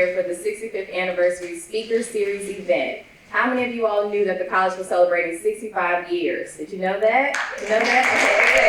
here for the 65th Anniversary Speaker Series event. How many of you all knew that the college was celebrating 65 years? Did you know that? You know that? Okay,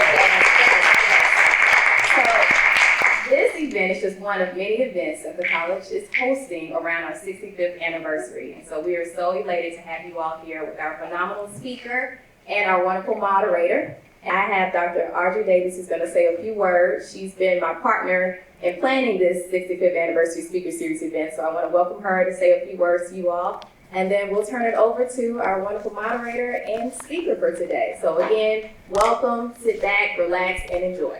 good. So this event is just one of many events that the college is hosting around our 65th anniversary. And so we are so elated to have you all here with our phenomenal speaker and our wonderful moderator. And I have Dr. Audrey Davis who's going to say a few words. She's been my partner in planning this 65th Anniversary Speaker Series event. So I want to welcome her to say a few words to you all. And then we'll turn it over to our wonderful moderator and speaker for today. So again, welcome, sit back, relax, and enjoy.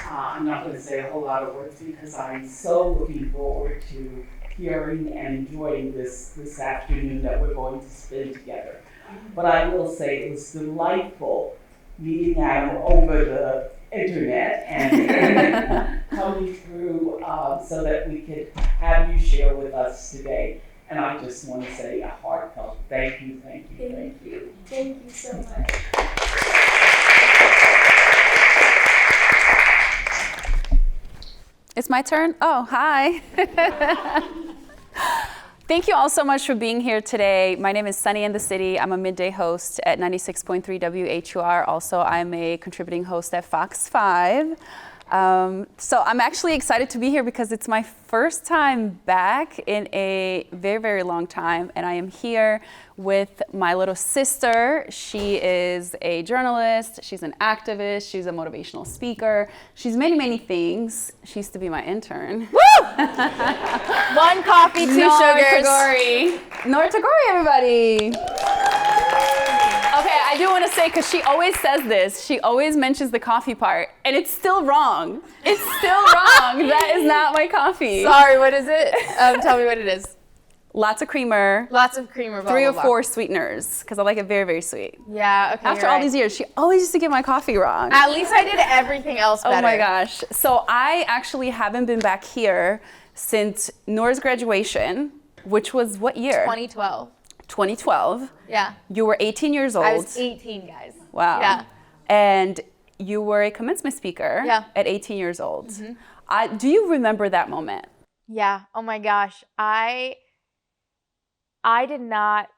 I'm not going to say a whole lot of words because I'm so looking forward to hearing and enjoying this afternoon that we're going to spend together. But I will say it was delightful meeting Adam over the internet and coming through so that we could have you share with us today. And I just want to say a heartfelt thank you, thank you, thank you. Thank you so much. It's my turn? Oh, hi. Thank you all so much for being here today. My name is Sunni in the City. I'm a midday host at 96.3 WHUR. Also, I'm a contributing host at Fox 5. So I'm actually excited to be here because it's my first time back in a very, very long time. And I am here with my little sister. She is a journalist. She's an activist. She's a motivational speaker. She's many, many things. She used to be my intern. Woo! One coffee, two sugars. Noor Tagouri, everybody. Okay, I do want to say, because she always says this, she always mentions the coffee part, and it's still wrong. It's still wrong. That is not my coffee. Sorry, what is it? Tell me what it is. Lots of creamer. Lots of creamer. Blah, 3 blah, or blah. 4 sweeteners, because I like it very, very sweet. Yeah, okay. After all these years, she always used to get my coffee wrong. At least I did everything else better. Oh my gosh. So I actually haven't been back here since Noor's graduation, which was what year? 2012. 2012. Yeah. You were 18 years old. I was 18, guys. Wow. Yeah. And you were a commencement speaker at 18 years old. Mm-hmm. Do you remember that moment? Yeah. Oh my gosh. I did not,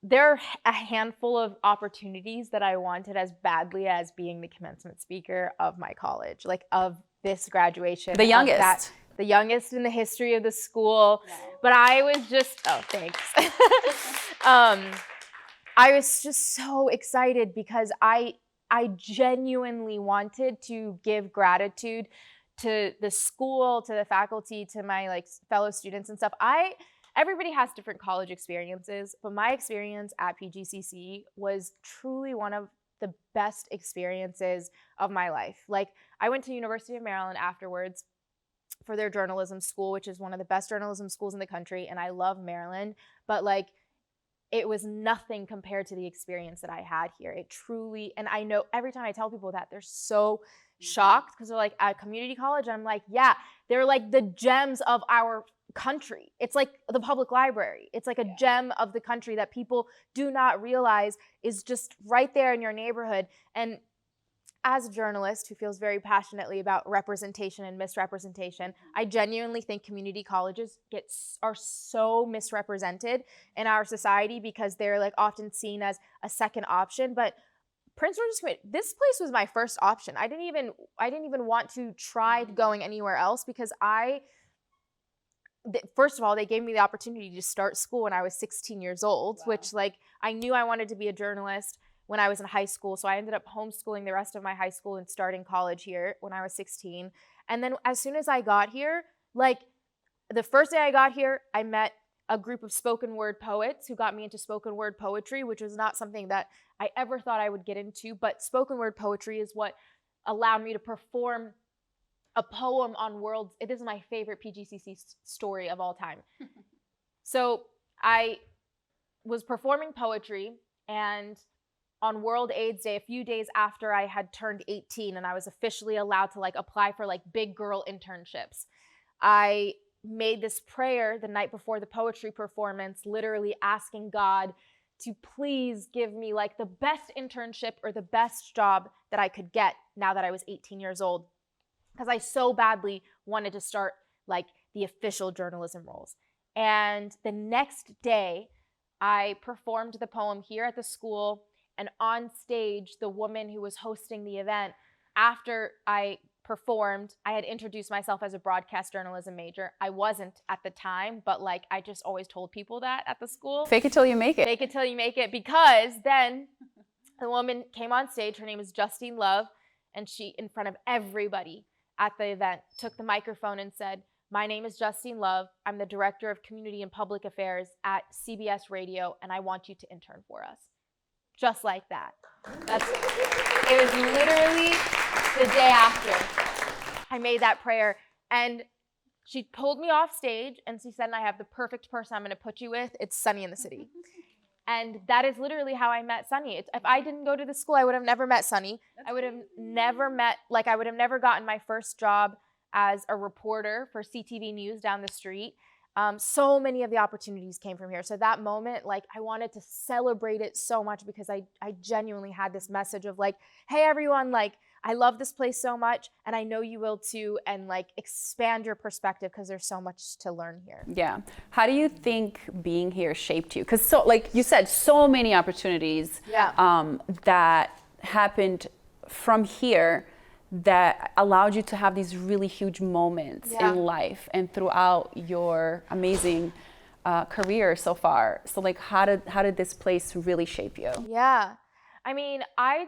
there are a handful of opportunities that I wanted as badly as being the commencement speaker of my college, of this graduation. The youngest. The youngest in the history of the school. Wow. But I was just, thanks. I was just so excited because I genuinely wanted to give gratitude to the school, to the faculty, to my fellow students and stuff. Everybody has different college experiences, but my experience at PGCC was truly one of the best experiences of my life. I went to University of Maryland afterwards for their journalism school, which is one of the best journalism schools in the country, and I love Maryland, but it was nothing compared to the experience that I had here. It truly, and I know every time I tell people that, they're so shocked because they're at community college, and I'm like, yeah, they're the gems of our country. It's like the public library. It's like a gem of the country that people do not realize is just right there in your neighborhood. And as a journalist who feels very passionately about representation and misrepresentation, I genuinely think community colleges are so misrepresented in our society because they're often seen as a second option. But Prince George's Community, this place was my first option. I didn't even want to try going anywhere else because first of all, they gave me the opportunity to start school when I was 16 years old, wow. Which I knew I wanted to be a journalist when I was in high school. So I ended up homeschooling the rest of my high school and starting college here when I was 16. And then as soon as I got here, the first day I got here, I met a group of spoken word poets who got me into spoken word poetry, which was not something that I ever thought I would get into. But spoken word poetry is what allowed me to perform a poem on World. It is my favorite PGCC story of all time. So I was performing poetry, and on World AIDS Day, a few days after I had turned 18 and I was officially allowed to apply for big girl internships, I made this prayer the night before the poetry performance, literally asking God to please give me the best internship or the best job that I could get now that I was 18 years old. because I so badly wanted to start like the official journalism roles. And the next day, I performed the poem here at the school, and on stage, the woman who was hosting the event, after I performed, I had introduced myself as a broadcast journalism major. I wasn't at the time, but like I just always told people that at the school. Fake it till you make it. Fake it till you make it, because then the woman came on stage. Her name is Justine Love, and she, in front of everybody at the event, took the microphone and said, "My name is Justine Love. I'm the Director of Community and Public Affairs at CBS Radio, and I want you to intern for us." Just like that. It was literally the day after I made that prayer. And she pulled me off stage and she said, "I have the perfect person I'm going to put you with. It's Sunni in the city." And that is literally how I met Sunni. If I didn't go to the school, I would have never met Sunni. I would have never gotten my first job as a reporter for CTV News down the street. So many of the opportunities came from here. So that moment, like, I wanted to celebrate it so much, because I genuinely had this message of like, hey everyone, like, I love this place so much, and I know you will too, and like expand your perspective, because there's so much to learn here. Yeah. How do you think being here shaped you? Because so, like you said, so many opportunities that happened from here that allowed you to have these really huge moments in life and throughout your amazing career so far. So like, how did this place really shape you? Yeah. I mean, I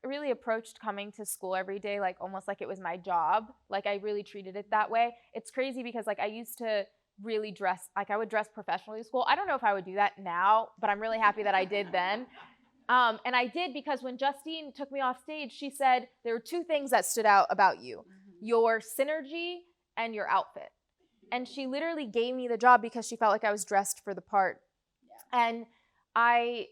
really approached coming to school every day like almost like it was my job. Like I really treated it that way. It's crazy because like I used to really dress, like I would dress professionally to school. I don't know if I would do that now, but I'm really happy that I did then. And I did, because when Justine took me off stage, she said, there were two things that stood out about you, your synergy and your outfit. And she literally gave me the job because she felt like I was dressed for the part. Yeah. And I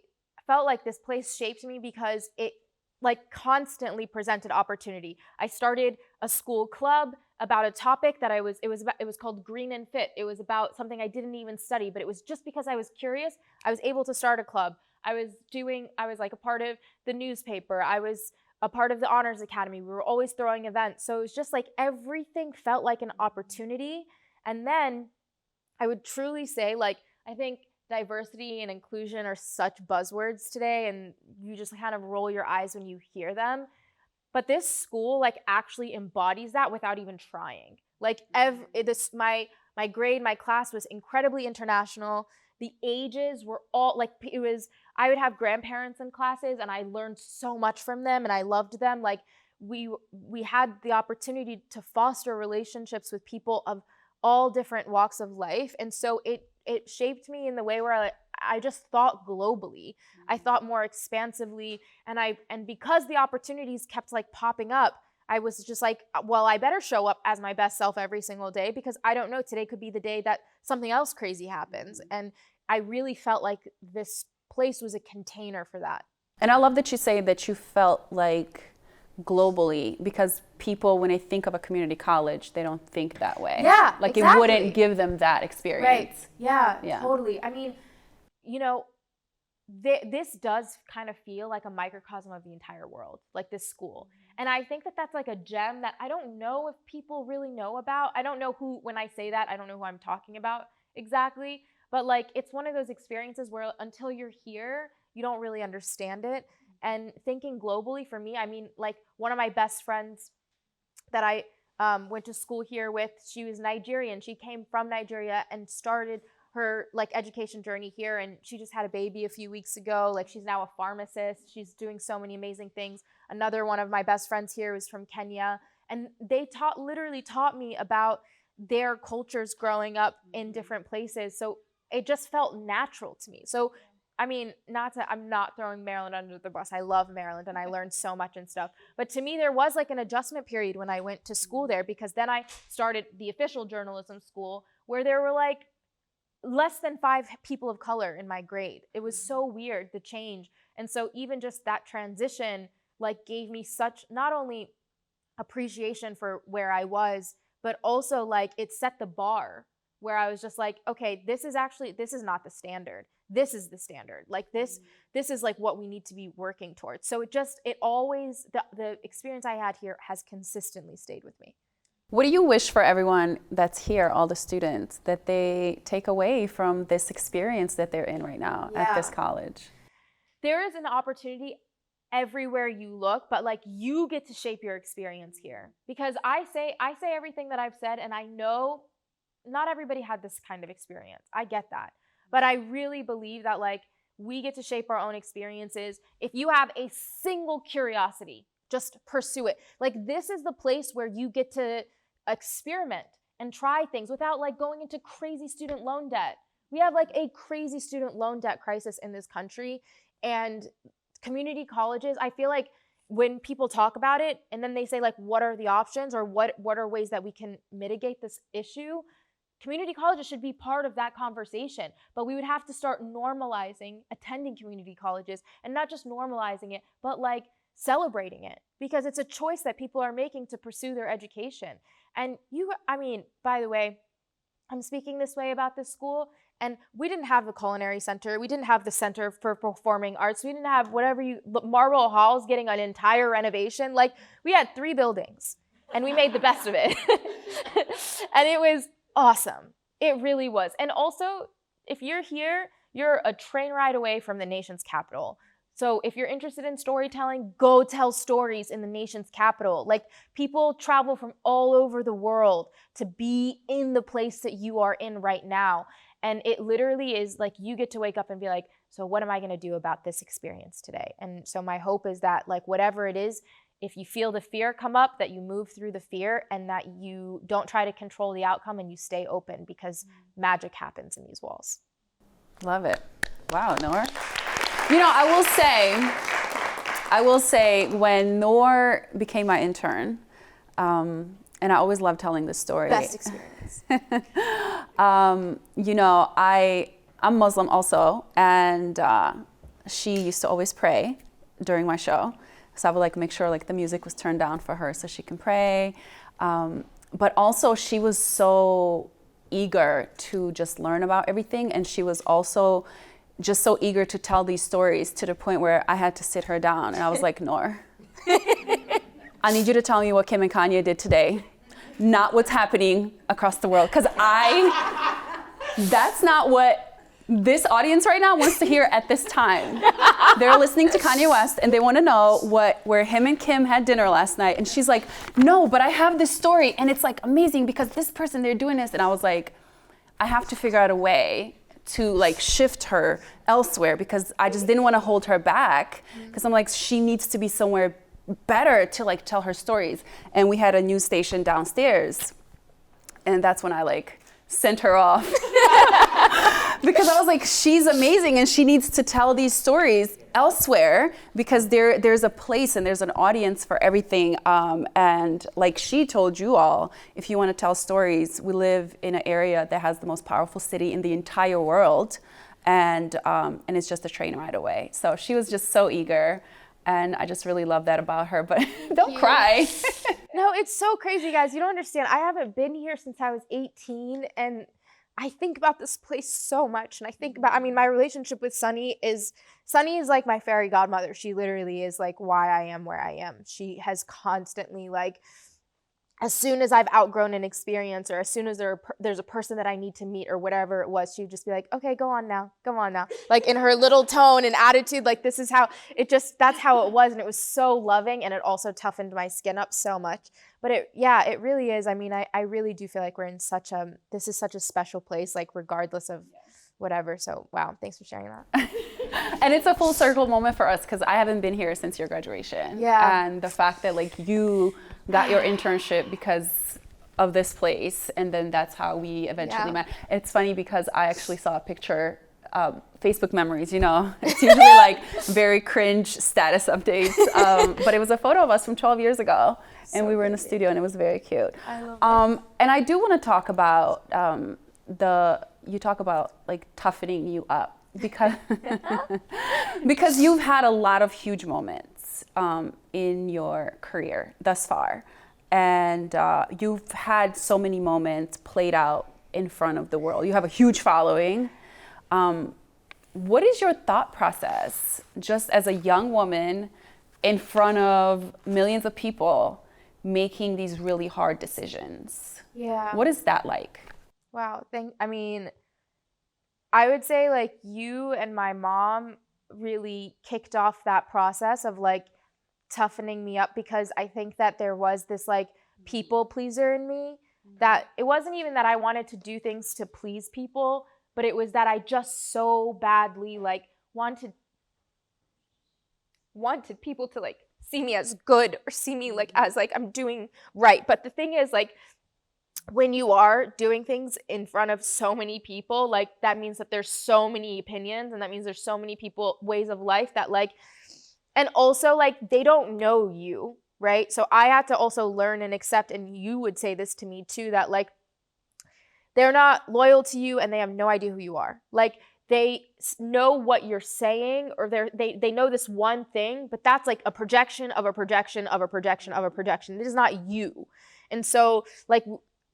felt like this place shaped me because it like constantly presented opportunity. I started a school club about a topic that it was called Green and Fit. It was about something I didn't even study, but it was just because I was curious, I was able to start a club. I was like a part of the newspaper. I was a part of the Honors Academy. We were always throwing events. So it was just like everything felt like an opportunity. And then I would truly say, like, I think diversity and inclusion are such buzzwords today, and you just kind of roll your eyes when you hear them. But this school like actually embodies that without even trying. Like my grade, my class was incredibly international. The ages were all like, I would have grandparents in classes, and I learned so much from them, and I loved them. Like we had the opportunity to foster relationships with people of all different walks of life. And so it shaped me in the way where I just thought globally. I thought more expansively, and because the opportunities kept like popping up, I was just like, well, I better show up as my best self every single day, because I don't know, today could be the day that something else crazy happens. And I really felt like this place was a container for that. And I love that you say that you felt like globally, because people, when they think of a community college, they don't think that way. Yeah, like exactly. It wouldn't give them that experience. Right. Yeah, totally. I mean, you know, this does kind of feel like a microcosm of the entire world, like this school. And I think that that's like a gem that I don't know if people really know about. I don't know who, when I say that, I don't know who I'm talking about exactly. But like, it's one of those experiences where until you're here, you don't really understand it. And thinking globally for me, I mean, like one of my best friends that I went to school here with, she was Nigerian. She came from Nigeria and started her like education journey here, and she just had a baby a few weeks ago. Like she's now a pharmacist. She's doing so many amazing things. Another one of my best friends here was from Kenya, and they literally taught me about their cultures growing up in different places. So it just felt natural to me. So I mean, I'm not throwing Maryland under the bus. I love Maryland and I learned so much and stuff. But to me, there was like an adjustment period when I went to school there, because then I started the official journalism school where there were like less than 5 people of color in my grade. It was so weird, the change. And so even just that transition like gave me such not only appreciation for where I was, but also like it set the bar where I was just like, okay, this is not the standard. this is the standard. Like this is like what we need to be working towards. So it always, the experience I had here has consistently stayed with me. What do you wish for everyone that's here, all the students, that they take away from this experience that they're in right now at this college? There is an opportunity everywhere you look, but like you get to shape your experience here. Because I say everything that I've said, and I know not everybody had this kind of experience. I get that. But I really believe that like we get to shape our own experiences. If you have a single curiosity, just pursue it. Like this is the place where you get to experiment and try things without like going into crazy student loan debt. We have like a crazy student loan debt crisis in this country, and community colleges, I feel like when people talk about it and then they say like, what are the options or what are ways that we can mitigate this issue? Community colleges should be part of that conversation, but we would have to start normalizing attending community colleges, and not just normalizing it, but like celebrating it, because it's a choice that people are making to pursue their education. And by the way, I'm speaking this way about this school, and we didn't have the culinary center. We didn't have the Center for Performing Arts. We didn't have Marble Hall's getting an entire renovation. Like we had 3 buildings and we made the best of it. And it was awesome. It really was. And also, if you're here, you're a train ride away from the nation's capital. So if you're interested in storytelling, go tell stories in the nation's capital. Like people travel from all over the world to be in the place that you are in right now. And it literally is like you get to wake up and be like, so what am I going to do about this experience today? And so my hope is that like whatever it is, if you feel the fear come up, that you move through the fear and that you don't try to control the outcome and you stay open, because magic happens in these walls. Love it. Wow, Noor. You know, I will say when Noor became my intern, and I always love telling this story. Best experience. You know, I'm Muslim also, and she used to always pray during my show. So I would like make sure like the music was turned down for her so she can pray. But also she was so eager to just learn about everything, and she was also just so eager to tell these stories to the point where I had to sit her down and I was like, Noor, I need you to tell me what Kim and Kanye did today, not what's happening across the world. Because that's not what this audience right now wants to hear at this time. They're listening to Kanye West and they want to know where him and Kim had dinner last night. And she's like, no, but I have this story and it's like amazing because this person, they're doing this. And I was like, I have to figure out a way to like shift her elsewhere, because I just didn't want to hold her back, because I'm like, she needs to be somewhere better to like tell her stories. And we had a news station downstairs, and that's when I like sent her off because I was like, she's amazing and she needs to tell these stories elsewhere, because there's a place and there's an audience for everything. And like she told you all, if you want to tell stories, we live in an area that has the most powerful city in the entire world, and it's just a train ride away. So she was just so eager. And I just really love that about her, but don't cry. No, it's so crazy, guys. You don't understand. I haven't been here since I was 18, and I think about this place so much. And I think about, my relationship with Sunni is like my fairy godmother. She literally is like why I am where I am. She has constantly like, as soon as I've outgrown an experience, or as soon as there's a person that I need to meet or whatever it was, she'd just be like, okay, go on now. Like in her little tone and attitude, like this is how that's how it was. And it was so loving, and it also toughened my skin up so much. But it really is. I really do feel like we're in this is such a special place, like regardless of whatever. So wow, thanks for sharing that. And it's a full circle moment for us, because I haven't been here since your graduation. Yeah. And the fact that like you got your internship because of this place, and then that's how we eventually met. It's funny because I actually saw a picture, Facebook memories, it's usually like very cringe status updates, but it was a photo of us from 12 years ago, and we were in the studio, and it was very cute. I love that. And I do want to talk about you talk about like toughening you up, because because you've had a lot of huge moments in your career thus far, and you've had so many moments played out in front of the world. You have a huge following, what is your thought process just as a young woman in front of millions of people making these really hard decisions? Yeah. What is that like? Wow. I mean, I would say like you and my mom really kicked off that process of like toughening me up, because I think that there was this like people pleaser in me, that it wasn't even that I wanted to do things to please people, but it was that I just so badly like wanted people to like see me as good, or see me like as like I'm doing right. But the thing is, like, when you are doing things in front of so many people, like that means that there's so many opinions, and that means there's so many people, ways of life that like, and also like they don't know you, right? So I had to also learn and accept, and you would say this to me too, that like they're not loyal to you and they have no idea who you are. Like they know what you're saying, or they know this one thing, but that's like a projection of a projection of a projection of a projection. It is not you. And so like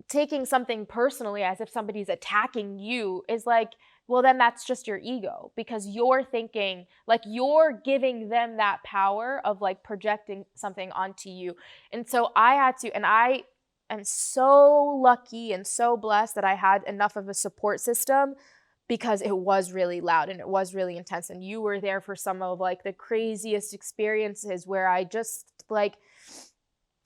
taking something personally as if somebody's attacking you is like, well, then that's just your ego, because you're thinking like you're giving them that power of like projecting something onto you. And so I had to, and I am so lucky and so blessed that I had enough of a support system, because it was really loud and it was really intense. And you were there for some of like the craziest experiences where I just like,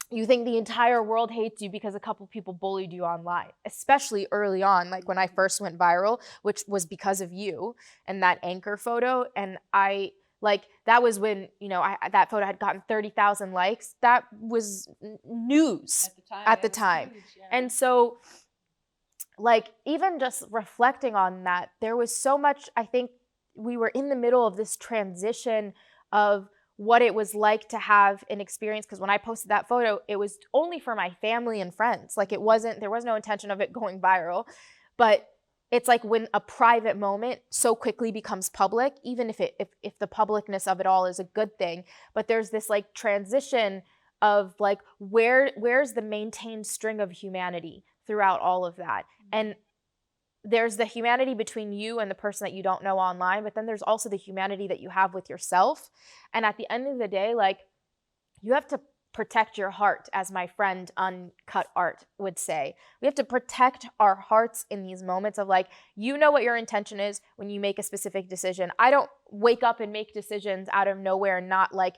you think the entire world hates you because a couple people bullied you online, especially early on, like when I first went viral, which was because of you and that anchor photo. And I like, that was when, you know, that photo had gotten 30,000 likes. That was news at the time. Huge, yeah. And so like, even just reflecting on that, there was so much, I think we were in the middle of this transition of what it was like to have an experience. Because when I posted that photo, it was only for my family and friends. Like there was no intention of it going viral. But it's like when a private moment so quickly becomes public, even if the publicness of it all is a good thing, but there's this like transition of like, where's the maintained string of humanity throughout all of that? And there's the humanity between you and the person that you don't know online, but then there's also the humanity that you have with yourself. And at the end of the day, like, you have to protect your heart, as my friend Uncut Art would say. We have to protect our hearts in these moments of like, you know what your intention is when you make a specific decision. I don't wake up and make decisions out of nowhere and not like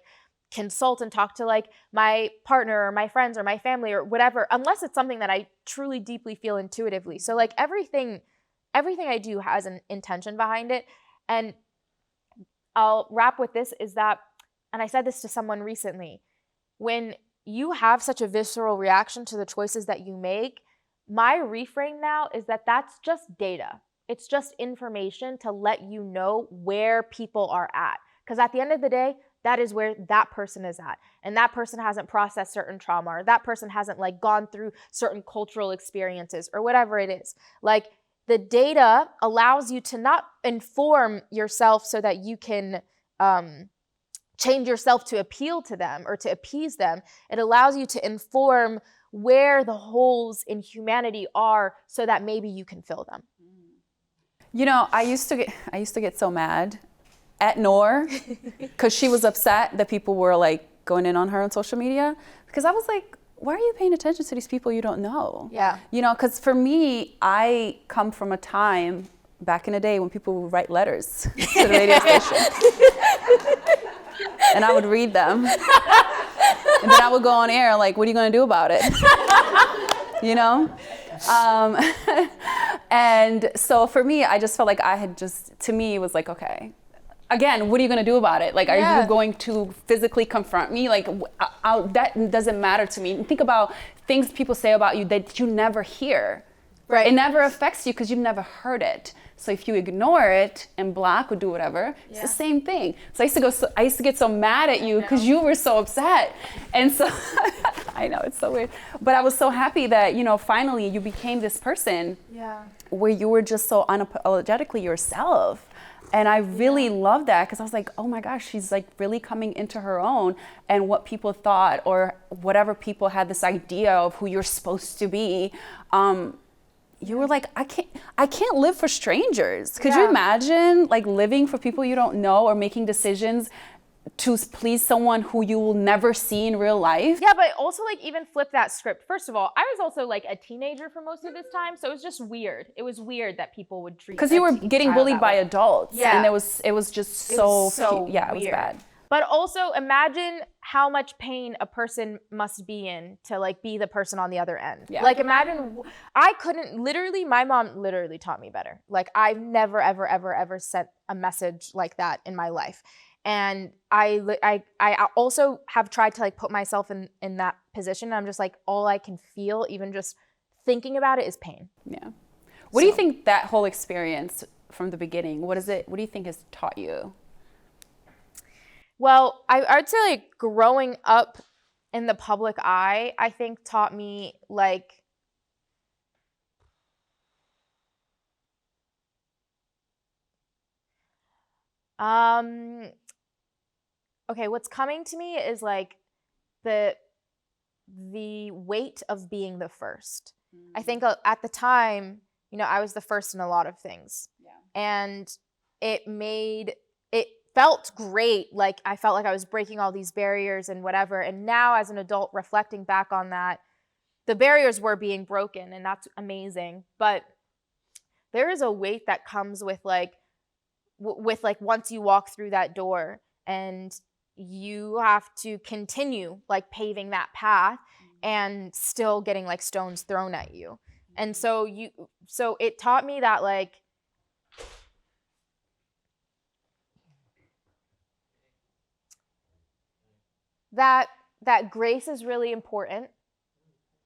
consult and talk to like my partner or my friends or my family or whatever, unless it's something that I truly deeply feel intuitively. So like everything I do has an intention behind it. And I'll wrap with this, is that, and I said this to someone recently, when you have such a visceral reaction to the choices that you make, my reframe now is that that's just data. It's just information to let you know where people are at. Because at the end of the day, that is where that person is at. And that person hasn't processed certain trauma, or that person hasn't like gone through certain cultural experiences or whatever it is. Like, the data allows you to not inform yourself so that you can change yourself to appeal to them or to appease them. It allows you to inform where the holes in humanity are so that maybe you can fill them. You know, I used to get so mad at Noor because she was upset that people were like going in on her on social media, because I was like, why are you paying attention to these people you don't know? Yeah. You know, because for me, I come from a time back in the day when people would write letters to the radio station. And I would read them. And then I would go on air like, what are you going to do about it? You know? And so for me, I just felt like to me, it was like, okay, again, what are you going to do about it? Like, are you going to physically confront me? Like, that doesn't matter to me. Think about things people say about you that you never hear. Right. It never affects you because you've never heard it. So if you ignore it and block or do whatever, it's the same thing. So I used to get so mad at you because you were so upset. And so, I know, it's so weird. But I was so happy that, you know, finally you became this person where you were just so unapologetically yourself. And I really love that, because I was like, oh my gosh, she's like really coming into her own, and what people thought or whatever people had this idea of who you're supposed to be, you were like, I can't live for strangers. Could you imagine like living for people you don't know or making decisions to please someone who you will never see in real life? Yeah, but also like even flip that script. First of all, I was also like a teenager for most of this time, so it was just weird. It was weird that people would treat because you were getting bullied by adults, and it was just so yeah, it was bad. But also imagine how much pain a person must be in to like be the person on the other end. Yeah. Like imagine, I couldn't my mom literally taught me better. Like I've never, ever, ever, ever sent a message like that in my life. And I also have tried to like put myself in that position. I'm just like, all I can feel, even just thinking about it, is pain. Yeah. What do you think that whole experience from the beginning, what do you think has taught you? Well, I would say like growing up in the public eye, I think taught me like okay, what's coming to me is like the weight of being the first. I think at the time, you know, I was the first in a lot of things. Yeah. And it felt great. Like I felt like I was breaking all these barriers and whatever. And now as an adult reflecting back on that, the barriers were being broken, and that's amazing. But there is a weight that comes with like once you walk through that door, and you have to continue like paving that path and still getting like stones thrown at you. And so it taught me that like that grace is really important,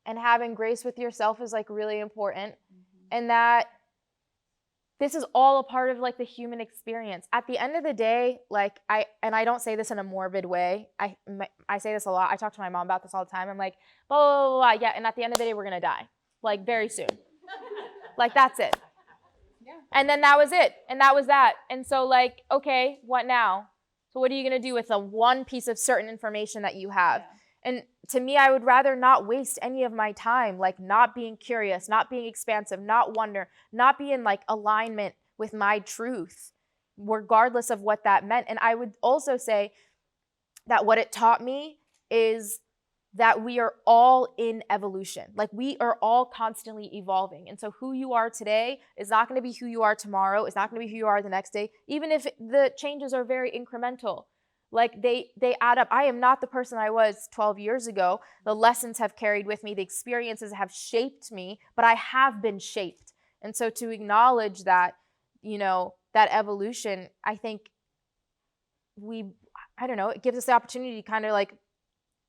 and having grace with yourself is like really important, and that this is all a part of like the human experience. At the end of the day, like I don't say this in a morbid way. I say this a lot. I talk to my mom about this all the time. I'm like, blah, blah, blah, blah. Yeah, and at the end of the day, we're gonna die, like very soon. Like that's it. Yeah. And then that was it, and that was that. And so like, okay, what now? So what are you gonna do with the one piece of certain information that you have? Yeah. And to me, I would rather not waste any of my time, like not being curious, not being expansive, not wonder, not be in like alignment with my truth, regardless of what that meant. And I would also say that what it taught me is that we are all in evolution. Like we are all constantly evolving. And so who you are today is not going to be who you are tomorrow. It's not going to be who you are the next day, even if the changes are very incremental. Like they add up. I am not the person I was 12 years ago. The lessons have carried with me. The experiences have shaped me, but I have been shaped. And so to acknowledge that, you know, that evolution, I think it gives us the opportunity to kind of like,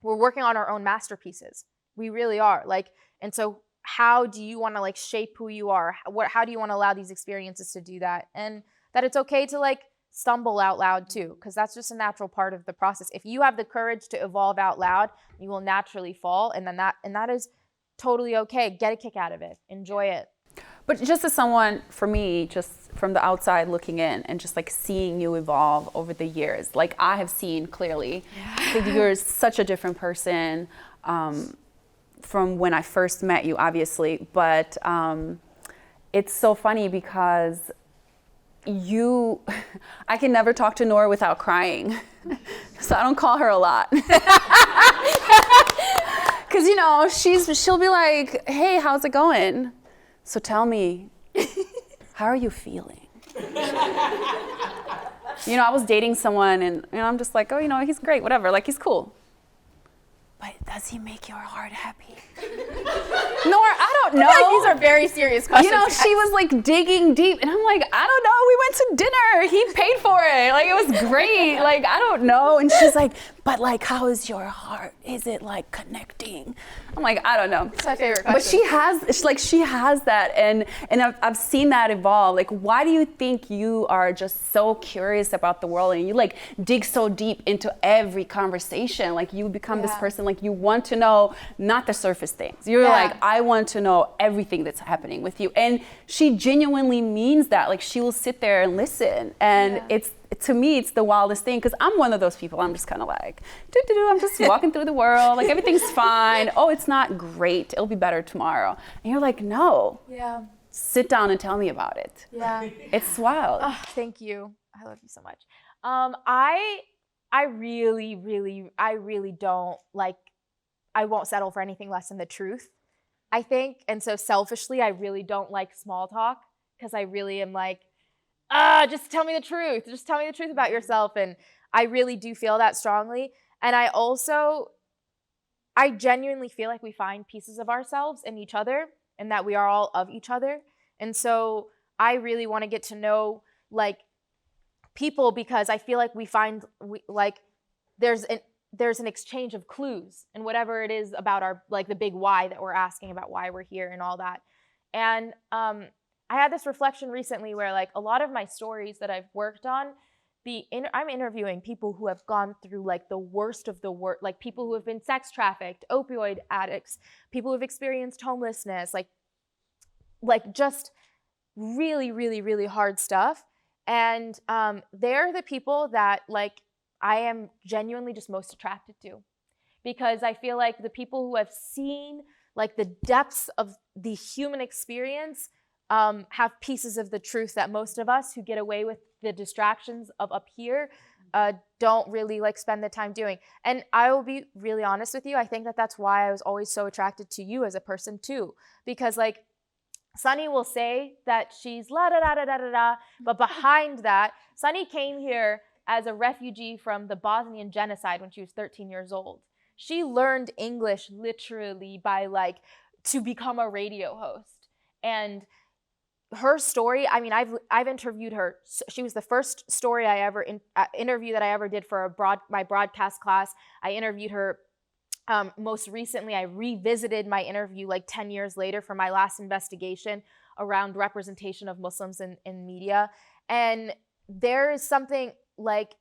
we're working on our own masterpieces. We really are. Like, and so how do you want to like shape who you are? How do you want to allow these experiences to do that? And that it's okay to like stumble out loud too, because that's just a natural part of the process. If you have the courage to evolve out loud, you will naturally fall, and that is totally okay. Get a kick out of it. Enjoy it. But just as someone, for me, just from the outside looking in and just like seeing you evolve over the years, like I have seen clearly that you're such a different person from when I first met you, obviously. But it's so funny because I can never talk to Norah without crying. So I don't call her a lot. Cause you know, she'll be like, hey, how's it going? So tell me, how are you feeling? You know, I was dating someone and you know, I'm just like, oh, you know, he's great, whatever, like he's cool. But does he make your heart happy? Norah, I don't know. Like these are very serious questions. You know, she was like digging deep and I'm like, I don't know, we went to dinner, he paid for it. Like it was great, like I don't know. And she's like, but like, how is your heart? Is it like connecting? I'm like, I don't know. It's my favorite question. But she has that and I've seen that evolve. Like, why do you think you are just so curious about the world and you like dig so deep into every conversation? Like you become this person, like you want to know not the surface things. You're like, I want to know everything that's happening with you. And she genuinely means that. Like she will sit there and listen. And to me, it's the wildest thing because I'm one of those people. I'm just kind of like, I'm just walking through the world. Like everything's fine. Oh, it's not great. It'll be better tomorrow. And you're like, no. Yeah. sit down and tell me about it. Yeah. It's wild. Oh, thank you. I love you so much. I really don't like, I won't settle for anything less than the truth, I think. And so selfishly, I really don't like small talk because I really am like, just tell me the truth. Just tell me the truth about yourself. And I really do feel that strongly. And I genuinely feel like we find pieces of ourselves in each other and that we are all of each other. And so I really want to get to know like people because I feel like there's an exchange of clues and whatever it is about our, like the big why that we're asking about why we're here and all that. And I had this reflection recently where like a lot of my stories that I've worked on, I'm interviewing people who have gone through like the worst of the worst, like people who have been sex trafficked, opioid addicts, people who have experienced homelessness, like just really, really, really hard stuff. And they're the people that like I am genuinely just most attracted to, because I feel like the people who have seen like the depths of the human experience have pieces of the truth that most of us who get away with the distractions of up here don't really like spend the time doing. And I will be really honest with you. I think that that's why I was always so attracted to you as a person too, because like Sunni will say that she's la da da da da da da, but behind that, Sunni came here as a refugee from the Bosnian genocide when she was 13 years old. She learned English literally by like to become a radio host. And her story, I mean, I've interviewed her. She was the first story I ever interview that I ever did for my broadcast class. I interviewed her most recently. I revisited my interview like 10 years later for my last investigation around representation of Muslims in media. And there is something like,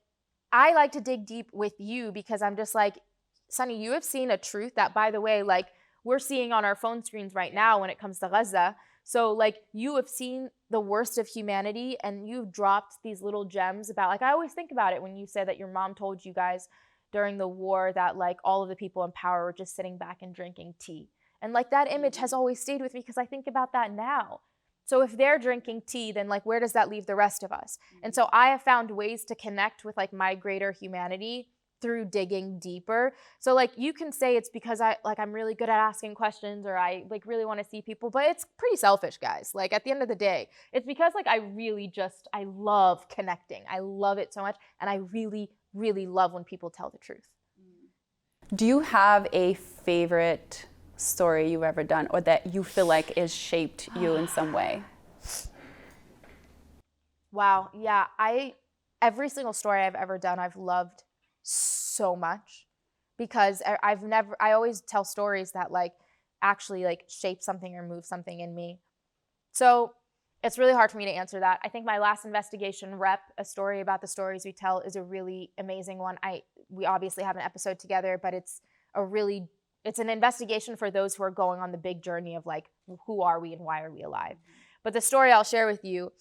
I like to dig deep with you because I'm just like, Sunni, you have seen a truth that, by the way, like we're seeing on our phone screens right now when it comes to Gaza. So like you have seen the worst of humanity and you've dropped these little gems about, like I always think about it when you said that your mom told you guys during the war that like all of the people in power were just sitting back and drinking tea. And like that image has always stayed with me because I think about that now. So if they're drinking tea, then like where does that leave the rest of us? And so I have found ways to connect with like my greater humanity through digging deeper. So like you can say it's because I'm really good at asking questions or I like really want to see people, but it's pretty selfish, guys. Like at the end of the day, it's because like I love connecting. I love it so much. And I really, really love when people tell the truth. Do you have a favorite story you've ever done or that you feel like has shaped you in some way? Wow. Yeah. Every single story I've ever done, I've loved so much because I always tell stories that like actually like shape something or move something in me. So it's really hard for me to answer that. I think my last investigation, Rep, a story about the stories we tell, is a really amazing one. We obviously have an episode together, but it's an investigation for those who are going on the big journey of like, who are we and why are we alive? But the story I'll share with you,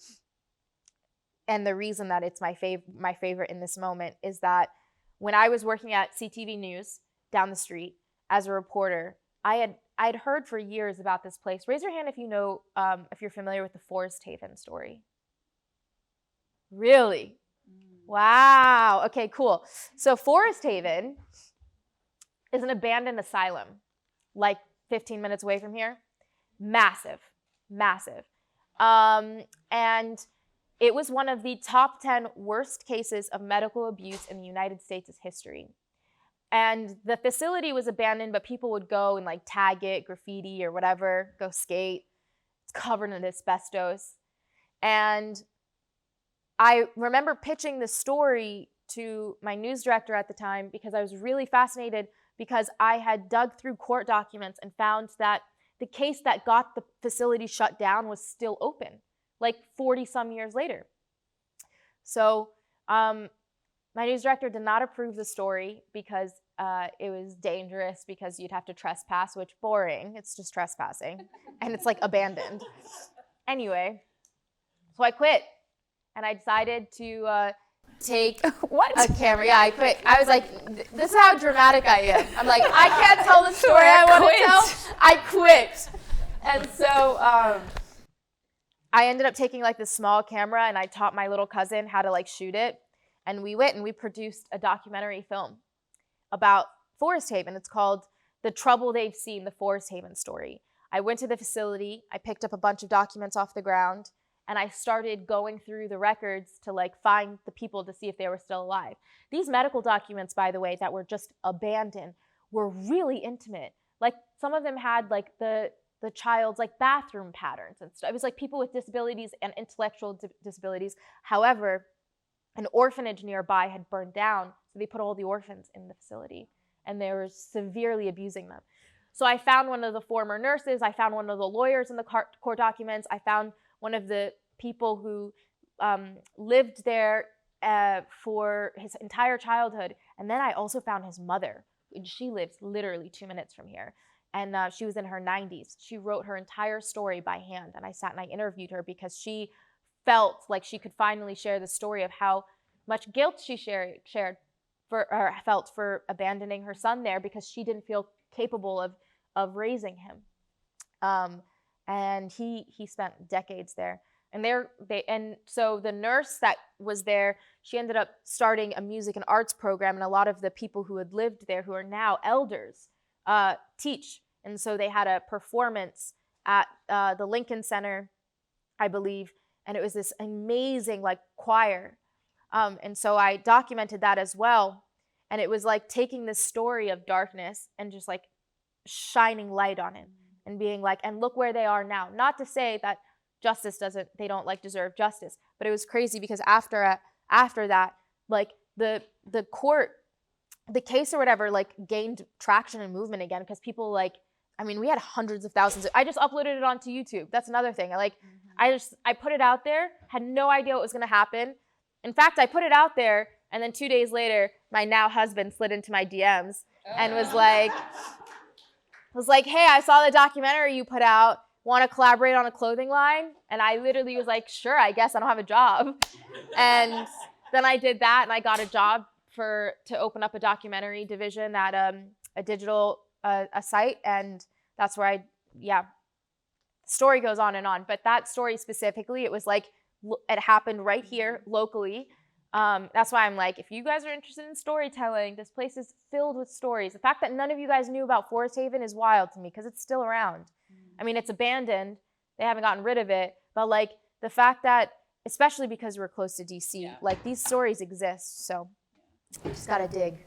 and the reason that it's my favorite in this moment, is that when I was working at CTV News down the street as a reporter, I'd heard for years about this place. Raise your hand if you know, if you're familiar with the Forest Haven story. Really? Wow. Okay, cool. So Forest Haven is an abandoned asylum, like 15 minutes away from here. Massive, massive. And it was one of the top 10 worst cases of medical abuse in the United States' history. And the facility was abandoned, but people would go and like tag it, graffiti or whatever, go skate. It's covered in asbestos. And I remember pitching this story to my news director at the time because I was really fascinated because I had dug through court documents and found that the case that got the facility shut down was still open, like 40 some years later. So my news director did not approve the story because it was dangerous because you'd have to trespass, which boring, it's just trespassing. And it's like abandoned. Anyway, so I quit and I decided to take a camera. Yeah, I quit. I was like, this is how dramatic I am. I'm like, I can't tell the story I want to tell. I quit. And so I ended up taking like this small camera, and I taught my little cousin how to like shoot it. And we went and we produced a documentary film about Forest Haven. It's called The Trouble They've Seen, the Forest Haven Story. I went to the facility, I picked up a bunch of documents off the ground, and I started going through the records to like find the people to see if they were still alive. These medical documents, by the way, that were just abandoned were really intimate. Like some of them had like the child's like bathroom patterns and stuff. It was like people with disabilities and intellectual disabilities. However, an orphanage nearby had burned down, so they put all the orphans in the facility, and they were severely abusing them. So I found one of the former nurses, I found one of the lawyers in the court documents, I found one of the people who lived there for his entire childhood, and then I also found his mother. She lives literally 2 minutes from here, and she was in her 90s. She wrote her entire story by hand, and I sat and I interviewed her because she felt like she could finally share the story of how much guilt she felt for abandoning her son there because she didn't feel capable of raising him. And he spent decades there. And so the nurse that was there, she ended up starting a music and arts program, and a lot of the people who had lived there, who are now elders, teach. And so they had a performance at the Lincoln Center, I believe, and it was this amazing like choir. And so I documented that as well. And it was like taking this story of darkness and just like shining light on it and being like, and look where they are now. Not to say that they don't like deserve justice, but it was crazy because after that, like the court, the case or whatever, like gained traction and movement again because people like, I mean, we had hundreds of thousands. I just uploaded it onto YouTube. That's another thing. I put it out there, had no idea what was going to happen. In fact, I put it out there, and then 2 days later, my now husband slid into my DMs and was like, hey, I saw the documentary you put out. Want to collaborate on a clothing line? And I literally was like, sure, I guess I don't have a job. And then I did that, and I got a job to open up a documentary division at a digital a site, and that's where the story goes on and on. But that story specifically, it was like, it happened right here locally. That's why I'm like, if you guys are interested in storytelling, this place is filled with stories. The fact that none of you guys knew about Forest Haven is wild to me because it's still around. I mean, it's abandoned. They haven't gotten rid of it. But like the fact that, especially because we're close to DC, like these stories exist. So you just gotta dig.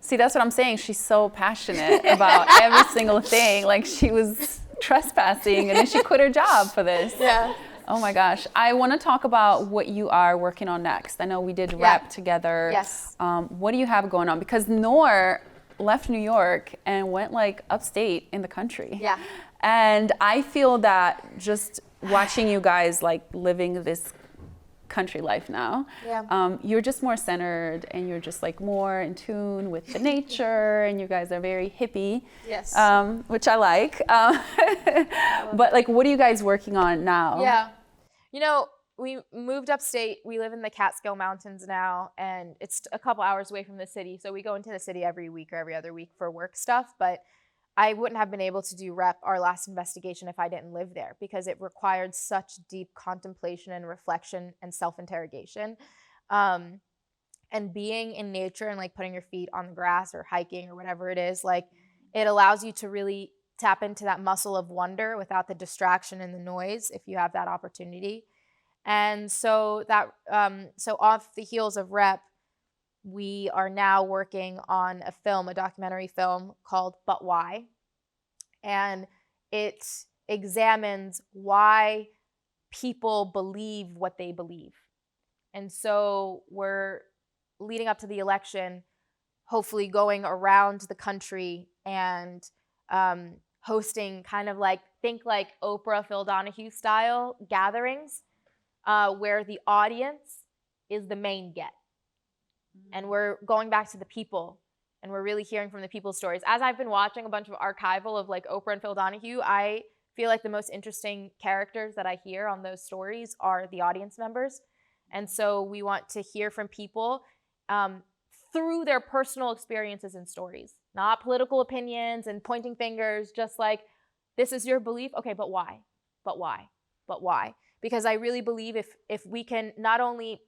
See, that's what I'm saying. She's so passionate about every single thing. Like she was trespassing and then she quit her job for this. Yeah. Oh my gosh. I want to talk about what you are working on next. I know we did rep together. Yes. What do you have going on? Because Noor left New York and went like upstate in the country. Yeah. And I feel that just watching you guys like living this country life now, you're just more centered and you're just like more in tune with the nature, and you guys are very hippie, yes, which I like. But like, what are you guys working on now? Yeah, you know, we moved upstate. We live in the Catskill Mountains now, and it's a couple hours away from the city. So we go into the city every week or every other week for work stuff. But I wouldn't have been able to do rep our last investigation if I didn't live there, because it required such deep contemplation and reflection and self-interrogation. And being in nature and like putting your feet on the grass or hiking or whatever it is, like it allows you to really tap into that muscle of wonder without the distraction and the noise if you have that opportunity. And so that so off the heels of rep, we are now working on a documentary film called But Why? And it examines why people believe what they believe. And so we're leading up to the election, hopefully going around the country and hosting kind of like, think like Oprah, Phil Donahue style gatherings where the audience is the main get. And we're going back to the people, and we're really hearing from the people's stories. As I've been watching a bunch of archival of like Oprah and Phil Donahue, I feel like the most interesting characters that I hear on those stories are the audience members. And so we want to hear from people through their personal experiences and stories, not political opinions and pointing fingers, just like, this is your belief, okay, but why? But why? But why? because I really believe if we can not only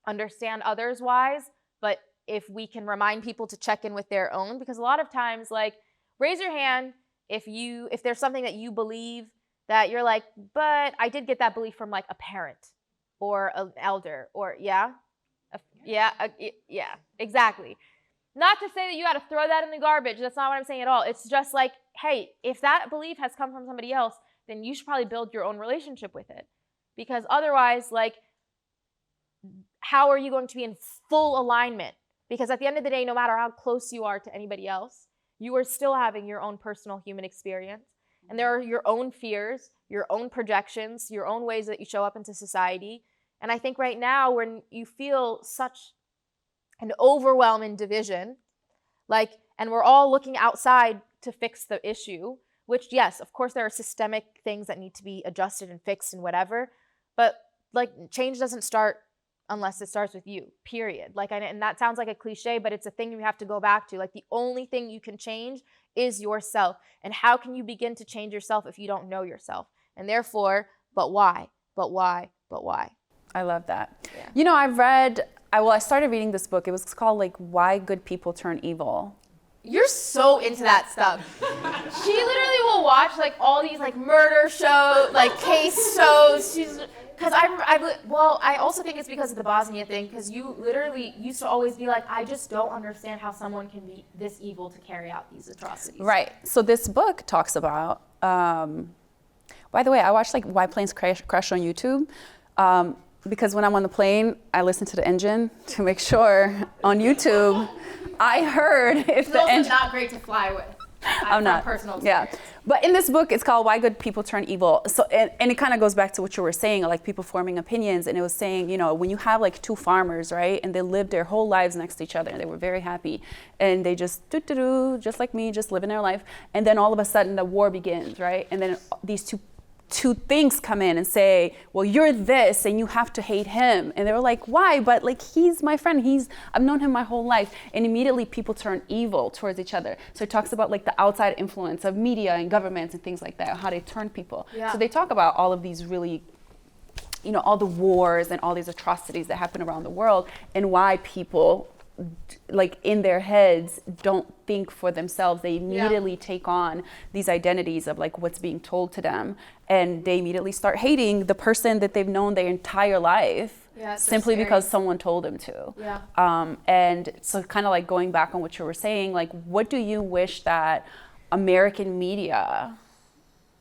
understand others' whys, but if we can remind people to check in with their own, because a lot of times, like, raise your hand if there's something that you believe that you're like, but I did get that belief from like a parent or an elder, or yeah, exactly. Not to say that you got to throw that in the garbage. That's not what I'm saying at all. It's just like, hey, if that belief has come from somebody else, then you should probably build your own relationship with it, because otherwise, like, how are you going to be in full alignment? Because at the end of the day, no matter how close you are to anybody else, you are still having your own personal human experience. And there are your own fears, your own projections, your own ways that you show up into society. And I think right now, when you feel such an overwhelming division, like, and we're all looking outside to fix the issue, which, yes, of course, there are systemic things that need to be adjusted and fixed and whatever. But like, change doesn't start unless it starts with you, period. Like, and that sounds like a cliche, but it's a thing you have to go back to. Like, the only thing you can change is yourself. And how can you begin to change yourself if you don't know yourself? And therefore, but why? But why? But why? I love that. Yeah. You know, I started reading this book. It was called like Why Good People Turn Evil. You're so into that stuff. She literally will watch like all these like murder shows, like case shows. Because I also think it's because of the Bosnia thing, because you literally used to always be like, I just don't understand how someone can be this evil to carry out these atrocities. Right. So this book talks about, by the way, I watched like Why Planes Crash on YouTube. Because when I'm on the plane, I listen to the engine to make sure on YouTube. I heard if the engine. It's also not great to fly with. I'm not. Personal experience. Yeah. But in this book, it's called Why Good People Turn Evil. So, and it kind of goes back to what you were saying, like people forming opinions. And it was saying, you know, when you have like two farmers, right, and they lived their whole lives next to each other, and they were very happy, and they just just like me, just living their life. And then all of a sudden, the war begins, right? And then these two things come in and say, well, you're this and you have to hate him. And they were like, why? But like, he's my friend. I've known him my whole life. And immediately people turn evil towards each other. So it talks about like the outside influence of media and governments and things like that, how they turn people. Yeah. So they talk about all of these really, you know, all the wars and all these atrocities that happen around the world, and why people like in their heads don't think for themselves. They immediately take on these identities of like what's being told to them, and they immediately start hating the person that they've known their entire life, simply because someone told them to. And so kind of like going back on what you were saying, like what do you wish that American media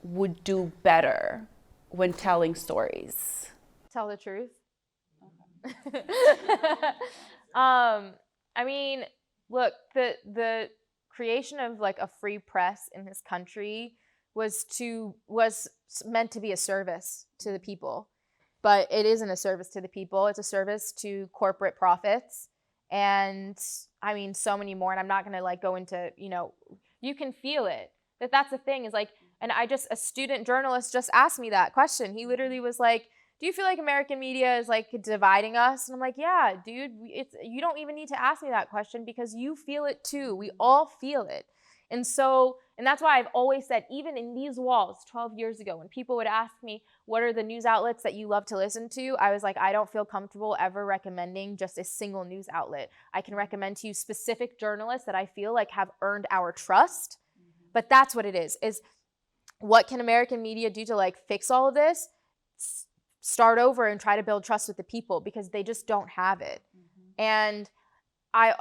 would do better when telling stories? Tell the truth. I mean, look, the creation of like a free press in this country was meant to be a service to the people, but it isn't a service to the people. It's a service to corporate profits, and I mean so many more. And I'm not gonna like go into, you know, you can feel it. That's the thing is like, and a student journalist just asked me that question. He literally was like, do you feel like American media is like dividing us? And I'm like, yeah, dude, you don't even need to ask me that question, because you feel it too. We all feel it. And that's why I've always said, even in these walls 12 years ago, when people would ask me, what are the news outlets that you love to listen to? I was like, I don't feel comfortable ever recommending just a single news outlet. I can recommend to you specific journalists that I feel like have earned our trust. But that's what it is what can American media do to like fix all of this? Start over and try to build trust with the people, because they just don't have it. And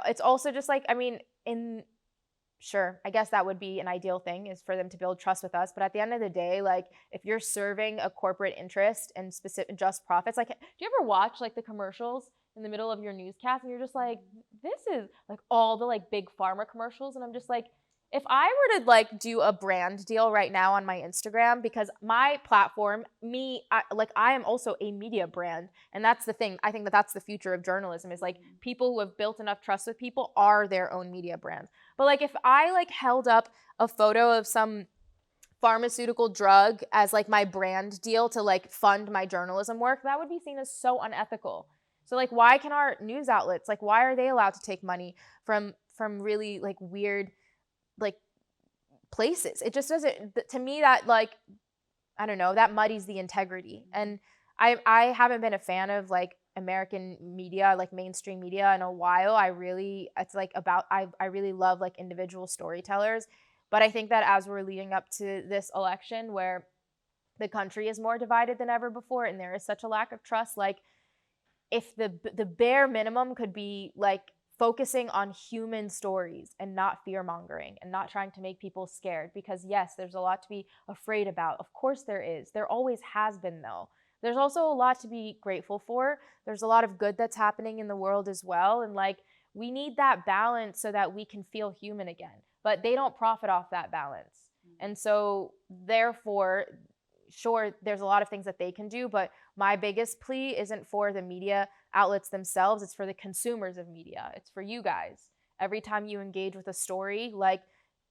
it's also just like, I mean, sure, I guess that would be an ideal thing, is for them to build trust with us. But at the end of the day, like if you're serving a corporate interest and specific just profits, like do you ever watch like the commercials in the middle of your newscast and you're just like, this is like all the like big pharma commercials, and I'm just like, if I were to like do a brand deal right now on my Instagram, because my platform, I am also a media brand. And that's the thing. I think that that's the future of journalism, is like people who have built enough trust with people are their own media brands. But like if I like held up a photo of some pharmaceutical drug as like my brand deal to like fund my journalism work, that would be seen as so unethical. So like, why can our news outlets, like why are they allowed to take money from really like weird like places? It just doesn't, to me, that like, I don't know, that muddies the integrity. And I haven't been a fan of like American media, like mainstream media in a while. I really love like individual storytellers. But I think that as we're leading up to this election where the country is more divided than ever before and there is such a lack of trust, like if the bare minimum could be like focusing on human stories and not fear mongering and not trying to make people scared, because yes, there's a lot to be afraid about. Of course there is. There always has been though. There's also a lot to be grateful for. There's a lot of good that's happening in the world as well. And like, we need that balance so that we can feel human again. But they don't profit off that balance. And so therefore, sure, there's a lot of things that they can do, but my biggest plea isn't for the media outlets themselves. It's for the consumers of media. It's for you guys. Every time you engage with a story, like,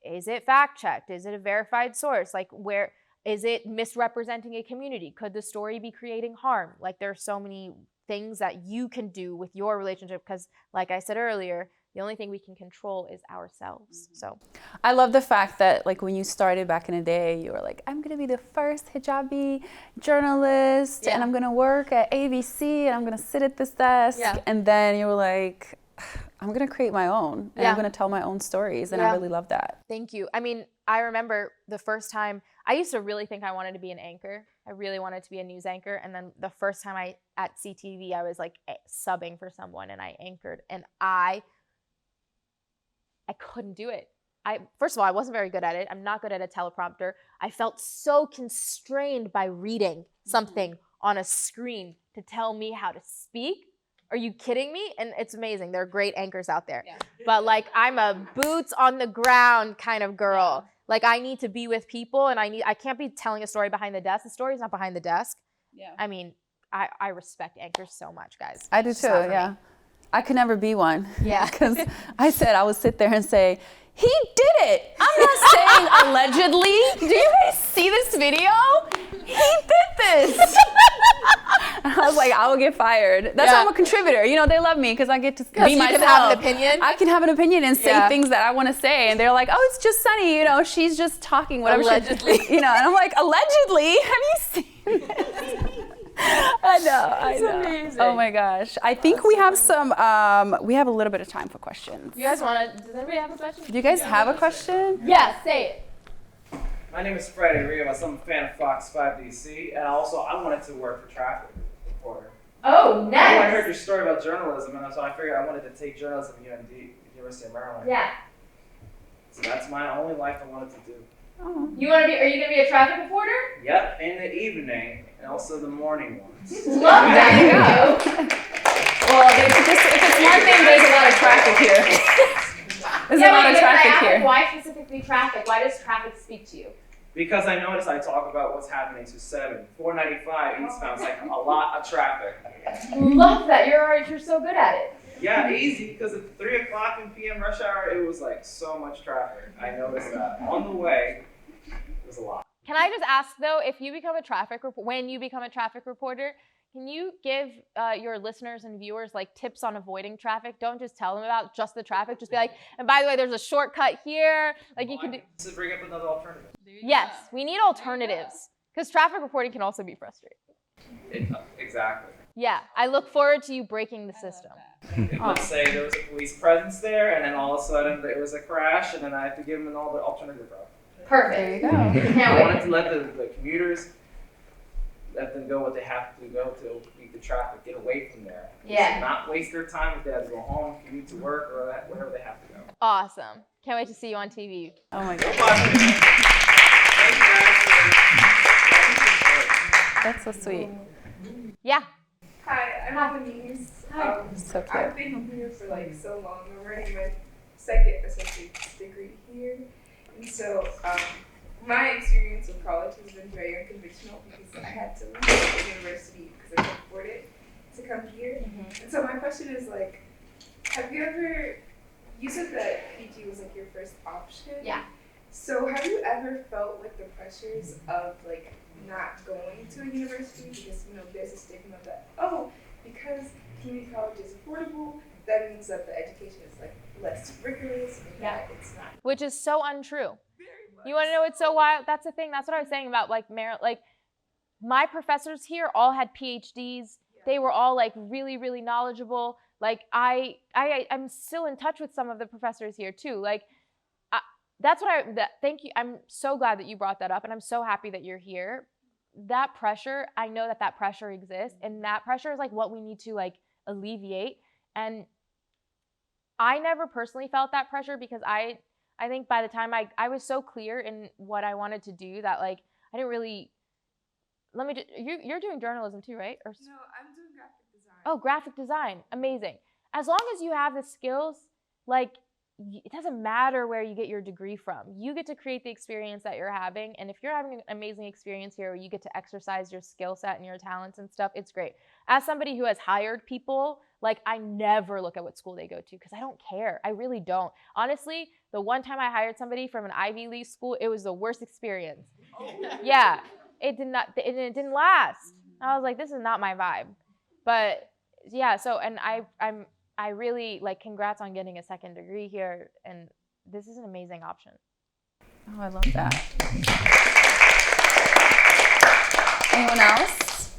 is it fact checked? Is it a verified source? Like, where is it misrepresenting a community? Could the story be creating harm? Like, there are so many things that you can do with your relationship because, like I said earlier, the only thing we can control is ourselves. So I love the fact that like when you started back in the day, you were like, I'm going to be the first hijabi journalist and I'm going to work at ABC and I'm going to sit at this desk. Yeah. And then you were like, I'm going to create my own and I'm going to tell my own stories. And I really love that. Thank you. I mean, I remember the first time I used to really think I wanted to be an anchor. I really wanted to be a news anchor. And then the first time at CTV, I was like subbing for someone and I anchored and I couldn't do it. First of all, I wasn't very good at it. I'm not good at a teleprompter. I felt so constrained by reading something on a screen to tell me how to speak. Are you kidding me? And it's amazing. There are great anchors out there. Yeah. But like, I'm a boots on the ground kind of girl. Yeah. Like, I need to be with people and I can't be telling a story behind the desk. The story's not behind the desk. Yeah. I mean, I respect anchors so much, guys. I do too, yeah. I could never be one. Yeah. Because I said I would sit there and say, he did it. I'm not saying allegedly. Do you guys see this video? He did this. And I was like, I will get fired. That's why I'm a contributor. You know, they love me because I get to be myself. You can have an opinion. I can have an opinion and say things that I want to say. And they're like, oh, it's just Sunny. You know, she's just talking whatever. Allegedly. You know, and I'm like, allegedly? Have you seen this? I know. Amazing. Oh my gosh. I think we have we have a little bit of time for questions. You guys want to, does anybody have a question? Do you guys have a question? Yeah, say it. My name is Freddie Rivas. I'm a fan of Fox 5 DC, and also I wanted to work for traffic reporter. Oh, nice. I heard your story about journalism, and so I figured I wanted to take journalism at UMD, University of Maryland. Yeah. So that's my only life I wanted to do. Oh. Are you going to be a traffic reporter? Yep, in the evening, and also the morning ones. Love that. There you go. Well, if it's one thing, there's a lot of traffic here. There's a lot of traffic here. Why specifically traffic? Why does traffic speak to you? Because I noticed I talk about what's happening to 495 eastbound, like a lot of traffic. Love that. You're so good at it. Yeah, easy, because at 3 o'clock in PM rush hour, it was like so much traffic. I noticed that. On the way, it was a lot. Can I just ask though, if you become a traffic when you become a traffic reporter, can you give your listeners and viewers like tips on avoiding traffic? Don't just tell them about just the traffic. Just be like, and by the way, there's a shortcut here. Like you can do. To bring up another alternative. Yes, we need alternatives because traffic reporting can also be frustrating. Exactly. Yeah, I look forward to you breaking the system. Let's say there was a police presence there, and then all of a sudden there was a crash, and then I have to give them all the alternative route. Perfect. There you go. I wanted to let the commuters, let them go what they have to go to beat the traffic, get away from there. Yeah. Just not waste their time if they have to go home, commute to work, or wherever they have to go. Awesome. Can't wait to see you on TV. Oh my God. Thank you guys. That's so sweet. Yeah. Hi, I'm Denise. So cute. I've been here for like so long. I'm running my second associate's degree here. And so my experience with college has been very unconventional because I had to leave the university because I couldn't afford it to come here. Mm-hmm. And so my question is like, have you ever, you said that PG was like your first option. Yeah. So have you ever felt like the pressures of like not going to a university because, you know, there's a stigma that, oh, because community college is affordable, that means that the education is like less rigorous and that it's not. Which is so untrue. You want to know what's so wild? That's the thing. That's what I was saying about like my professors here all had PhDs. They were all like really, really knowledgeable. Like I'm still in touch with some of the professors here too. Like thank you. I'm so glad that you brought that up, and I'm so happy that you're here. That pressure, I know that pressure exists, and that pressure is like what we need to like alleviate. And I never personally felt that pressure because I think by the time I was so clear in what I wanted to do that like I didn't really. You're doing journalism too, right? Or, No, I'm doing graphic design. oh, graphic design, amazing. As long as you have the skills, like it doesn't matter where you get your degree from. You get to create the experience that you're having, and if you're having an amazing experience here where you get to exercise your skill set and your talents and stuff, it's great. As somebody who has hired people, like I never look at what school they go to because I don't care. I really don't. Honestly, the one time I hired somebody from an Ivy League school, it was the worst experience. Yeah. It didn't last. I was like, this is not my vibe. But yeah, so and I really like congrats on getting a second degree here, and this is an amazing option. Oh, I love that. Anyone else?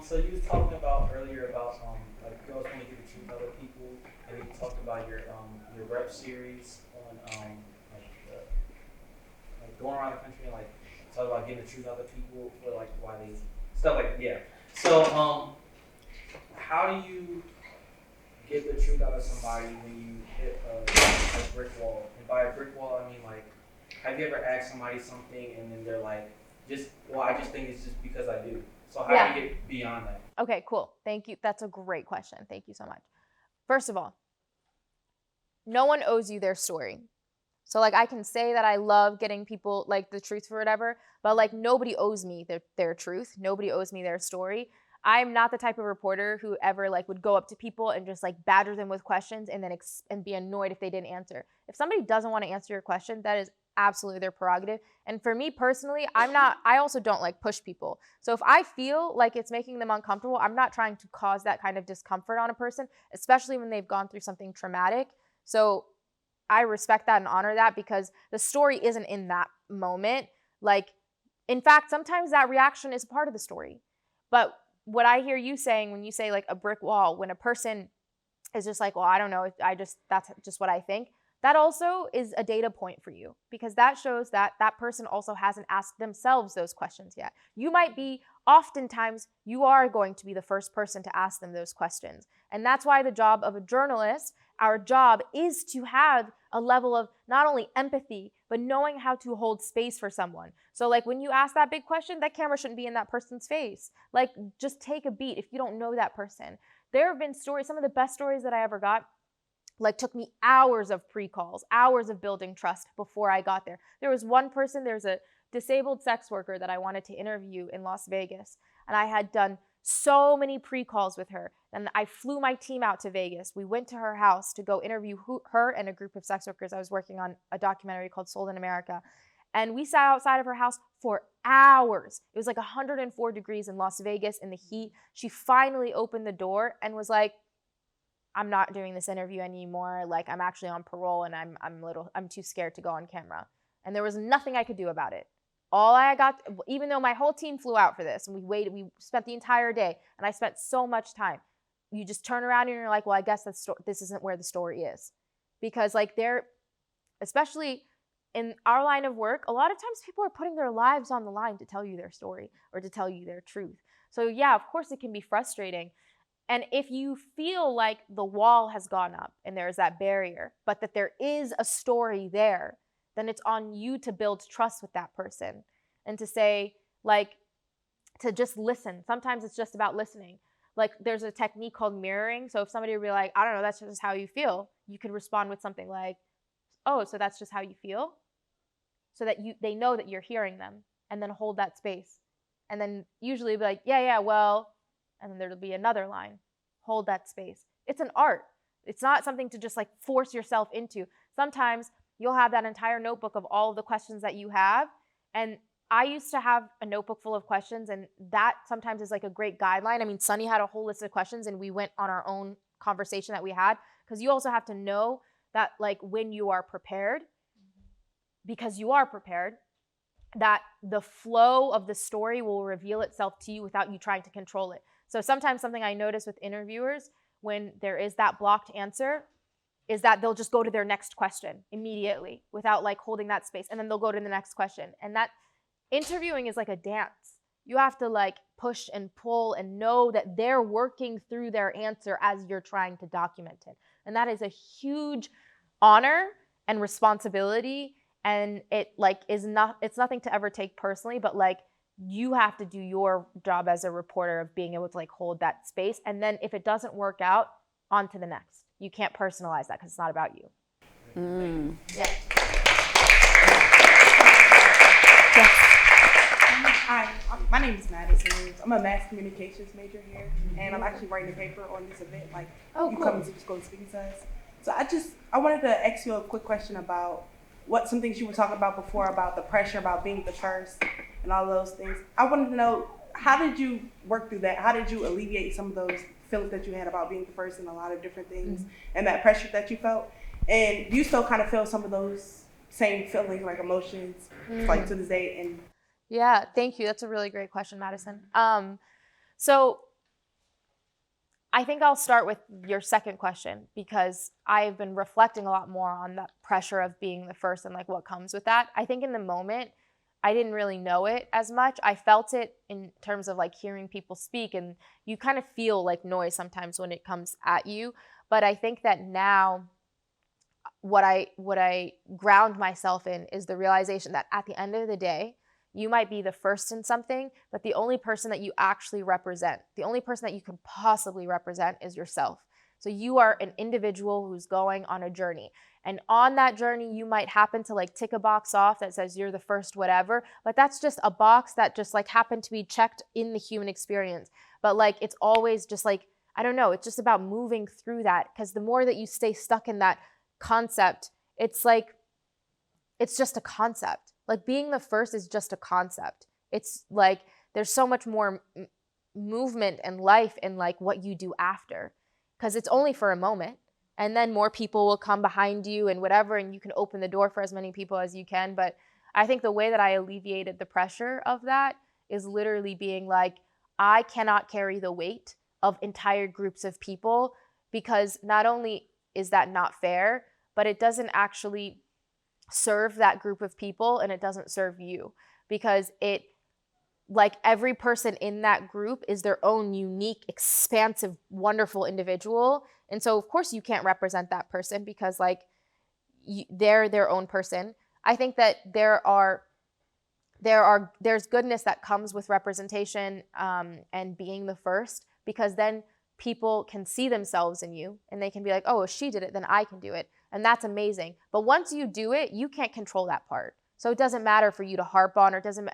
So you was talking about earlier about like girls want to give the truth to other people, and you talked about your rep series on like going around the country and like talk about getting the truth out of people for like why they stuff like that. Yeah. So how do you get the truth out of somebody when you hit a brick wall? And by a brick wall, I mean like, have you ever asked somebody something and then they're like, I just think it's just because I do. So how do you get beyond that? Okay, cool. Thank you. That's a great question. Thank you so much. First of all, no one owes you their story. So like I can say that I love getting people like the truth for whatever, but like nobody owes me their truth. Nobody owes me their story. I'm not the type of reporter who ever like would go up to people and just like badger them with questions and then and be annoyed if they didn't answer. If somebody doesn't want to answer your question, that is absolutely their prerogative. And for me personally, I also don't like push people. So if I feel like it's making them uncomfortable, I'm not trying to cause that kind of discomfort on a person, especially when they've gone through something traumatic. So I respect that and honor that because the story isn't in that moment. Like, in fact, sometimes that reaction is part of the story. But what I hear you saying when you say like a brick wall, when a person is just like, well, I don't know, that's just what I think, that also is a data point for you because that shows that that person also hasn't asked themselves those questions yet. Oftentimes, you are going to be the first person to ask them those questions. And that's why the job of a journalist, our job is to have a level of not only empathy, but knowing how to hold space for someone. So like when you ask that big question, that camera shouldn't be in that person's face. Like just take a beat if you don't know that person. There have been stories, some of the best stories that I ever got, like took me hours of pre-calls, hours of building trust before I got there. There was one person, there's a disabled sex worker that I wanted to interview in Las Vegas. And I had done so many pre-calls with her. And I flew my team out to Vegas. We went to her house to go interview her and a group of sex workers. I was working on a documentary called Sold in America. And we sat outside of her house for hours. It was like 104 degrees in Las Vegas in the heat. She finally opened the door and was like, I'm not doing this interview anymore. Like I'm actually on parole and I'm too scared to go on camera. And there was nothing I could do about it. All I got, even though my whole team flew out for this and we spent the entire day and I spent so much time, you just turn around and you're like, well, I guess this isn't where the story is. Because like especially in our line of work, a lot of times people are putting their lives on the line to tell you their story or to tell you their truth. So yeah, of course it can be frustrating. And if you feel like the wall has gone up and there's that barrier, but that there is a story there, then it's on you to build trust with that person and to say, like, to just listen. Sometimes it's just about listening. Like there's a technique called mirroring. So if somebody would be like, I don't know, that's just how you feel, you could respond with something like, oh, so that's just how you feel? So that they know that you're hearing them and then hold that space. And then usually be like, yeah, well, and then there'll be another line, hold that space. It's an art. It's not something to just like force yourself into. Sometimes you'll have that entire notebook of all of the questions that you have. And I used to have a notebook full of questions, and that sometimes is like a great guideline. I mean, Sunni had a whole list of questions, and we went on our own conversation that we had, because you also have to know that like when you are prepared, because you are prepared, that the flow of the story will reveal itself to you without you trying to control it. So sometimes something I notice with interviewers when there is that blocked answer is that they'll just go to their next question immediately without like holding that space, and then they'll go to the next question. And that interviewing is like a dance. You have to like push and pull and know that they're working through their answer as you're trying to document it. And that is a huge honor and responsibility. And it like it's nothing to ever take personally, but like you have to do your job as a reporter of being able to like hold that space. And then if it doesn't work out, on to the next. You can't personalize that because it's not about you. Yeah. Hi, my name is Madison. I'm a mass communications major here, and I'm actually writing a paper on this event. Like, you coming to school speaking to us. So I wanted to ask you a quick question about some things you were talking about before about the pressure about being the first and all those things. I wanted to know, how did you work through that? How did you alleviate some of those feelings that you had about being the first in a lot of different things and that pressure that you felt? And do you still kind of feel some of those same feelings, like emotions, like to this day? And yeah, thank you. That's a really great question, Madison. So I think I'll start with your second question because I've been reflecting a lot more on that pressure of being the first and like what comes with that. I think in the moment, I didn't really know it as much. I felt it in terms of like hearing people speak, and you kind of feel like noise sometimes when it comes at you. But I think that now what I ground myself in is the realization that at the end of the day, you might be the first in something, but the only person that you actually represent, the only person that you can possibly represent is yourself. So you are an individual who's going on a journey. And on that journey, you might happen to like tick a box off that says you're the first whatever, but that's just a box that just like happened to be checked in the human experience. But like, it's always just like, I don't know, it's just about moving through that, because the more that you stay stuck in that concept, it's like, it's just a concept. Like being the first is just a concept. It's like, there's so much more movement and life in like what you do after, because it's only for a moment. And then more people will come behind you and whatever, and you can open the door for as many people as you can. But I think the way that I alleviated the pressure of that is literally being like, I cannot carry the weight of entire groups of people, because not only is that not fair, but it doesn't actually serve that group of people, and it doesn't serve you, because it, like, every person in that group is their own unique, expansive, wonderful individual. And so of course you can't represent that person because like they're their own person. I think that there's goodness that comes with representation and being the first, because then people can see themselves in you and they can be like, oh, if she did it, then I can do it. And that's amazing. But once you do it, you can't control that part. So it doesn't matter for you to harp on, or it doesn't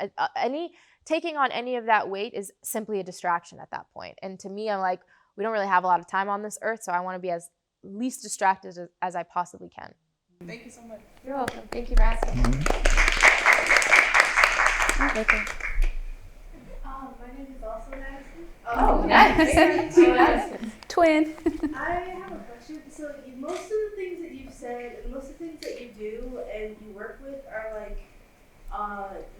taking on any of that weight is simply a distraction at that point. And to me, I'm like, we don't really have a lot of time on this earth, so I want to be as least distracted as I possibly can. thank you so much. You're welcome. Thank you for asking. My name is also Madison. Oh, nice. Twin. I have a question. So most of the things that you've said, and most of the things that you do and you work with are like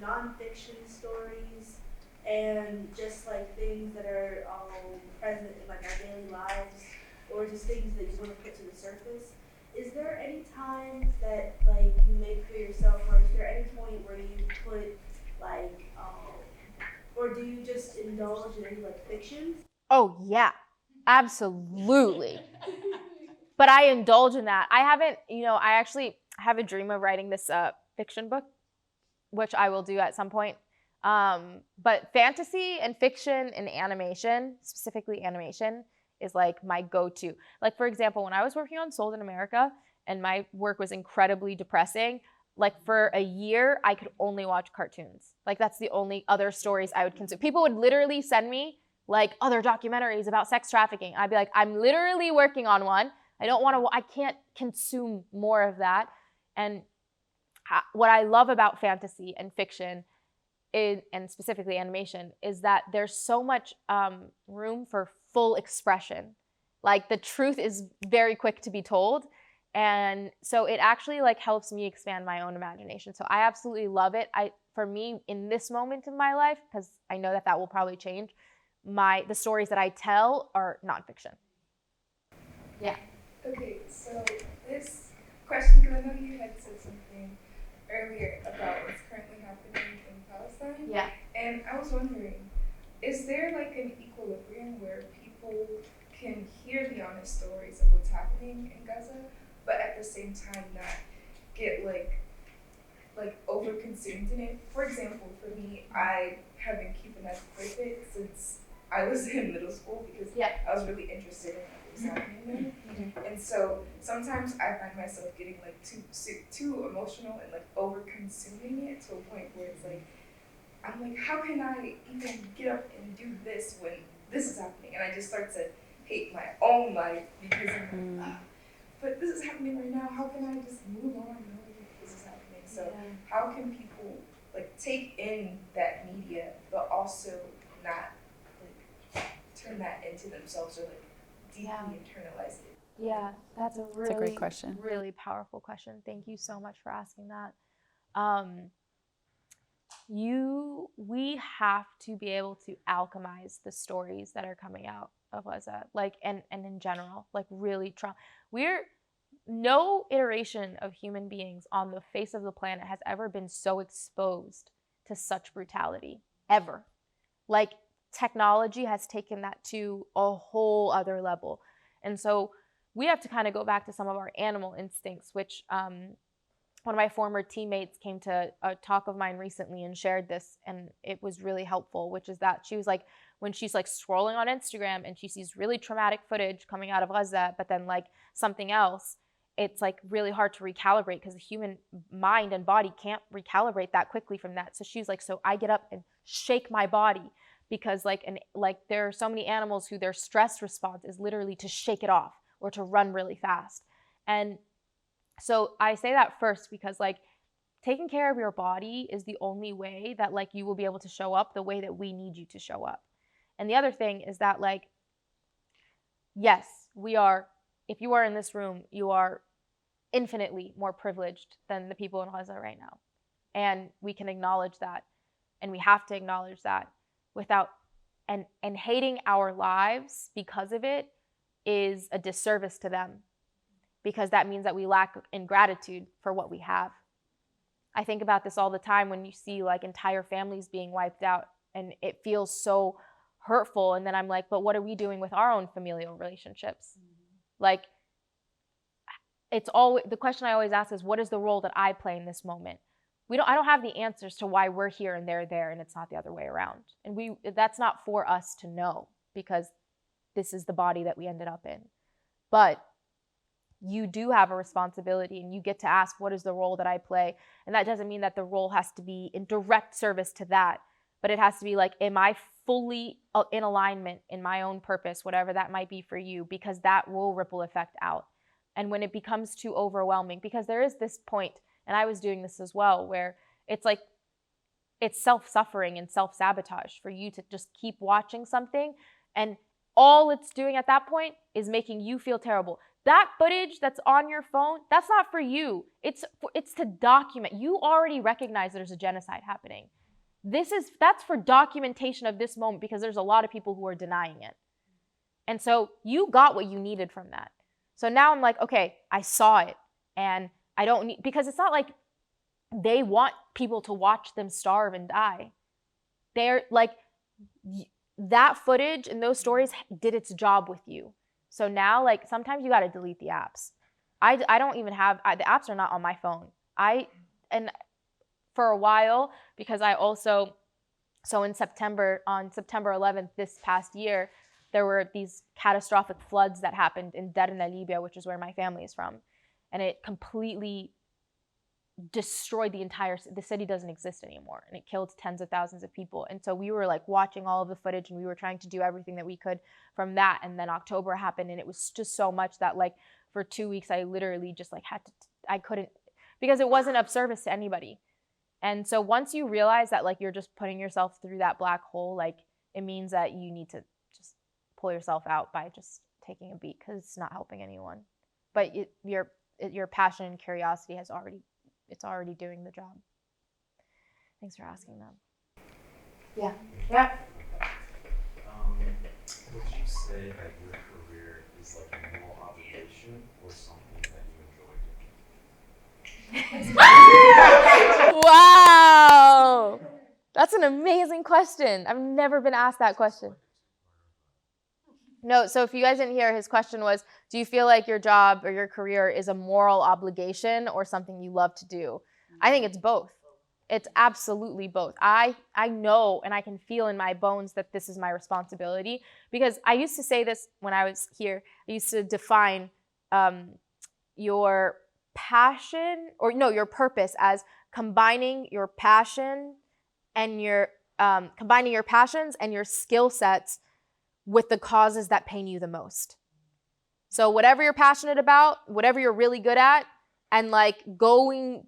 nonfiction stories and just like things that are present in like our daily lives, or just things that you want to put to the surface. Is there any time that like you make for yourself, or is there any point where you put like or do you just indulge in any like fiction? Oh yeah, absolutely. But I indulge in that. I haven't, I actually have a dream of writing this fiction book, which I will do at some point. But fantasy and fiction and animation, specifically animation, is like my go-to. Like, for example, when I was working on Sold in America and my work was incredibly depressing, like for a year, I could only watch cartoons. Like that's the only other stories I would consume. People would literally send me like other documentaries about sex trafficking. I'd be like, I'm literally working on one. I can't consume more of that. And what I love about fantasy and fiction, and specifically animation, is that there's so much room for full expression. Like the truth is very quick to be told. And so it actually like helps me expand my own imagination. So I absolutely love it. for me in this moment in my life, because I know that will probably change, the stories that I tell are nonfiction. Yeah. Okay, so this question, because I know you had said something earlier about what's currently happening in Palestine. Yeah. And I was wondering, is there like an equilibrium where people can hear the honest stories of what's happening in Gaza, but at the same time not get like over consumed in it? For example, for me, I have been keeping up with it since I was in middle school because I was really interested in what was happening there. And so sometimes I find myself getting like too emotional and like over consuming it to a point where it's like, I'm like, how can I even get up and do this when this is happening? And I just start to hate my own life because I'm like, but this is happening right now. How can I just move on knowing this is happening? So how can people like take in that media, but also not like turn that into themselves or like deeply internalize it? Yeah, that's a great question. Really powerful question. Thank you so much for asking that. We have to be able to alchemize the stories that are coming out of Gaza, like, and in general, like really no iteration of human beings on the face of the planet has ever been so exposed to such brutality, ever. Like, technology has taken that to a whole other level. And so we have to kind of go back to some of our animal instincts, which one of my former teammates came to a talk of mine recently and shared this, and it was really helpful, which is that she was like, when she's like scrolling on Instagram and she sees really traumatic footage coming out of Gaza, but then like something else, it's like really hard to recalibrate because the human mind and body can't recalibrate that quickly from that. So she's like, so I get up and shake my body because like there are so many animals who their stress response is literally to shake it off or to run really fast. And so I say that first because like taking care of your body is the only way that like you will be able to show up the way that we need you to show up. And the other thing is that like, yes, if you are in this room, you are infinitely more privileged than the people in Gaza right now. And we can acknowledge that. And we have to acknowledge that without, and hating our lives because of it is a disservice to them, because that means that we lack in gratitude for what we have. I think about this all the time when you see like entire families being wiped out, and it feels so hurtful. And then I'm like, but what are we doing with our own familial relationships? Like, it's always, the question I always ask is, what is the role that I play in this moment? I don't have the answers to why we're here and they're there and it's not the other way around. And that's not for us to know, because this is the body that we ended up in. But you do have a responsibility, and you get to ask, what is the role that I play? And that doesn't mean that the role has to be in direct service to that, but it has to be like, am I fully in alignment in my own purpose, whatever that might be for you, because that will ripple effect out. And when it becomes too overwhelming, because there is this point, and I was doing this as well, where it's like, it's self-suffering and self-sabotage for you to just keep watching something, and all it's doing at that point is making you feel terrible. That footage that's on your phone, that's not for you. It's to document. You already recognize there's a genocide happening. That's for documentation of this moment, because there's a lot of people who are denying it. And so you got what you needed from that. So now I'm like, okay, I saw it, and I don't need, because it's not like they want people to watch them starve and die. They're like, that footage and those stories did its job with you. So now, like, sometimes you got to delete the apps. I don't even have, the apps are not on my phone. And for a while, because I also, so on September 11th this past year, there were these catastrophic floods that happened in Derna, Libya, which is where my family is from. And it completely destroyed the city doesn't exist anymore, and it killed tens of thousands of people. And so we were like watching all of the footage, and we were trying to do everything that we could from that. And then October happened, and it was just so much that like for 2 weeks I literally just like I couldn't, because it wasn't of service to anybody. And so once you realize that like you're just putting yourself through that black hole, like it means that you need to just pull yourself out by just taking a beat, because it's not helping anyone. But your passion and curiosity it's already doing the job. Thanks for asking them. Yeah. Would you say that your career is like a moral obligation or something that you enjoy doing? Wow. That's an amazing question. I've never been asked that question. No, so if you guys didn't hear, his question was, do you feel like your job or your career is a moral obligation or something you love to do? I think it's both. It's absolutely both. I know and I can feel in my bones that this is my responsibility, because I used to say this when I was here. I used to define your passion, or no, your purpose as combining your passion and combining your passions and your skill sets with the causes that pain you the most. So whatever you're passionate about, whatever you're really good at, and like going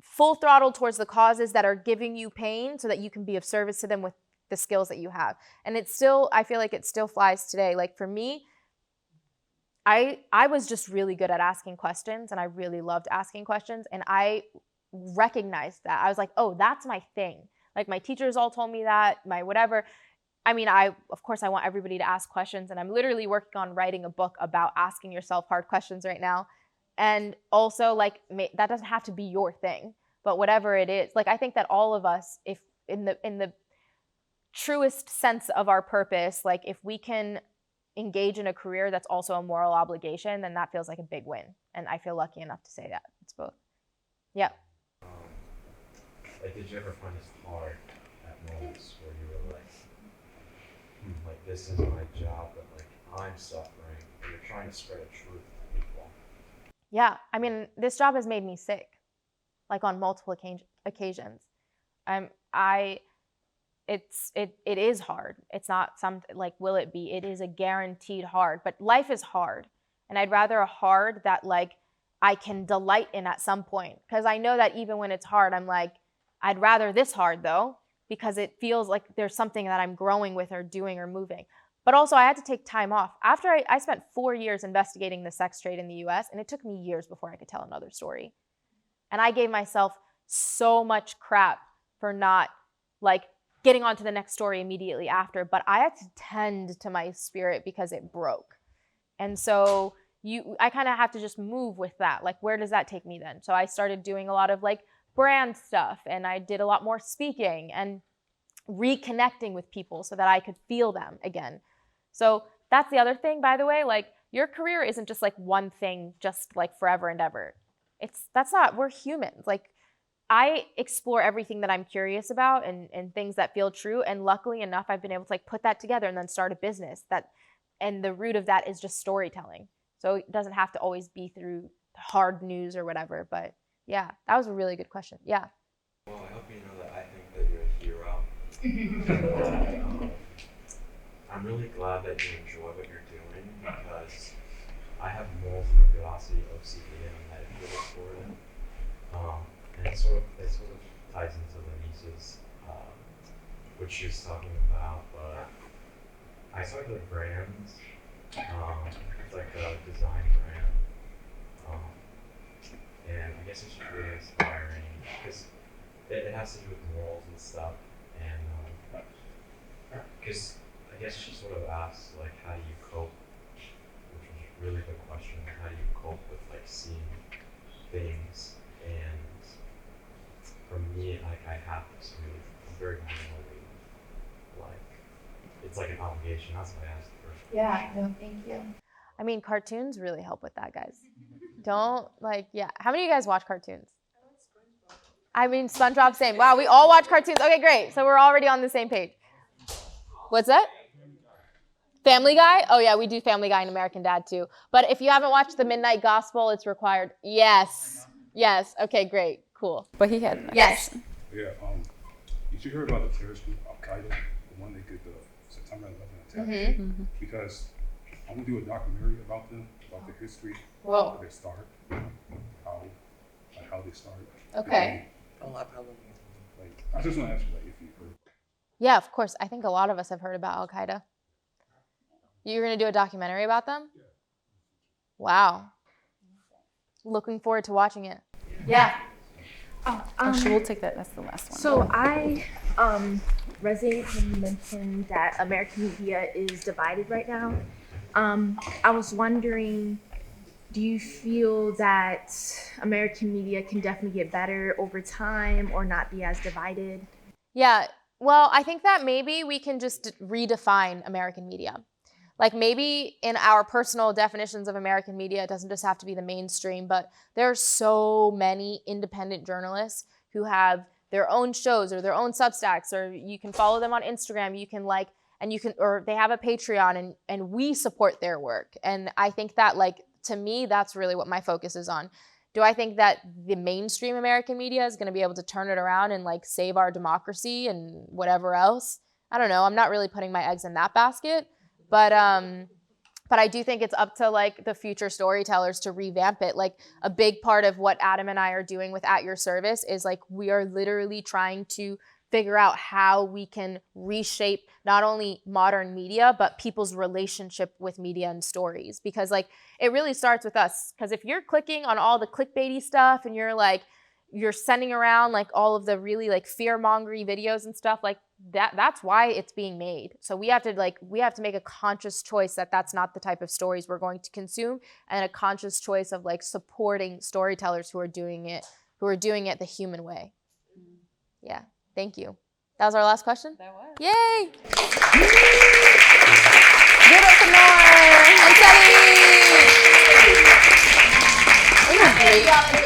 full throttle towards the causes that are giving you pain so that you can be of service to them with the skills that you have. And it's still, I feel like it still flies today. Like for me, I was just really good at asking questions, and I really loved asking questions, and I recognized that. I was like, oh, that's my thing. Like my teachers all told me that, my whatever. I mean, of course I want everybody to ask questions, and I'm literally working on writing a book about asking yourself hard questions right now. And also, like, that doesn't have to be your thing, but whatever it is, like, I think that all of us, if in the truest sense of our purpose, like if we can engage in a career that's also a moral obligation, then that feels like a big win. And I feel lucky enough to say that it's both. Yeah. Like, did you ever find this hard at moments where you were like, this is my job, but like I'm suffering, and you're trying to spread a truth to people? Yeah, I mean, this job has made me sick, like on multiple occasions. It is hard. It's not like, will it be? It is a guaranteed hard, but life is hard. And I'd rather a hard that like I can delight in at some point. Because I know that even when it's hard, I'm like, I'd rather this hard though, because it feels like there's something that I'm growing with or doing or moving. But also I had to take time off. After I spent 4 years investigating the sex trade in the US, and it took me years before I could tell another story. And I gave myself so much crap for not like getting on to the next story immediately after, but I had to tend to my spirit because it broke. And so I kind of have to just move with that. Like, where does that take me then? So I started doing a lot of like brand stuff, and I did a lot more speaking and reconnecting with people so that I could feel them again. So that's the other thing, by the way, like your career isn't just like one thing, just like forever and ever. We're humans. Like, I explore everything that I'm curious about and things that feel true. And luckily enough, I've been able to like put that together and then start a business and the root of that is just storytelling. So it doesn't have to always be through hard news or whatever. But yeah, that was a really good question. Yeah. Well, I hope you know that I think that you're a hero. I'm really glad that you enjoy what you're doing, because I have multiple velocity OCD and I'm headed for it. And it sort of ties into Lenice's, which she was talking about, but I started a brand, it's like a design brand, and I guess it's just really inspiring, because it has to do with morals and stuff, and because I guess she sort of asked, like, how do you cope, which was really the question, how do you cope with like seeing things, and for me, like, I have to, I'm very morally, like, it's like an obligation. That's why I asked first. Yeah, no, thank you. I mean, cartoons really help with that, guys. Don't like, yeah. How many of you guys watch cartoons? I mean, SpongeBob, same. Wow, we all watch cartoons. Okay, great. So we're already on the same page. What's that? Family Guy? Oh yeah, we do Family Guy and American Dad too. But if you haven't watched The Midnight Gospel, it's required. Yes. Yes. Okay, great. Cool. But he had Yes. Yeah, did you hear about the terrorist group Al-Qaeda, the one that did the September 11th attack? Mm-hmm. Because I'm gonna do a documentary about them, about the history, Whoa. how they start, how they started. Okay. Oh, I probably. Like, I just want to ask you, like, if you heard. Yeah, of course. I think a lot of us have heard about Al-Qaeda. You're going to do a documentary about them? Yeah. Wow. Looking forward to watching it. Yeah. We'll take that. That's the last one. So I resonate when you mentioned that American media is divided right now. I was wondering, do you feel that American media can definitely get better over time or not be as divided? Yeah, well, I think that maybe we can just redefine American media. Like maybe in our personal definitions of American media, it doesn't just have to be the mainstream, but there are so many independent journalists who have their own shows or their own Substacks, or you can follow them on Instagram, or they have a Patreon, and we support their work. And I think that, like, to me, that's really what my focus is on. Do I think that the mainstream American media is going to be able to turn it around and like save our democracy and whatever else? I don't know. I'm not really putting my eggs in that basket. But I do think it's up to like the future storytellers to revamp it. Like a big part of what Adam and I are doing with At Your Service is like we are literally trying to figure out how we can reshape not only modern media, but people's relationship with media and stories. Because like it really starts with us. Because if you're clicking on all the clickbaity stuff and you're sending around like all of the really like fear-mongery videos and stuff, like that's why it's being made. So we have to make a conscious choice that that's not the type of stories we're going to consume, and a conscious choice of like supporting storytellers who are doing it the human way. Yeah, thank you. That was our last question? That was. Yay! Give it to Noor and Sunni! It was great.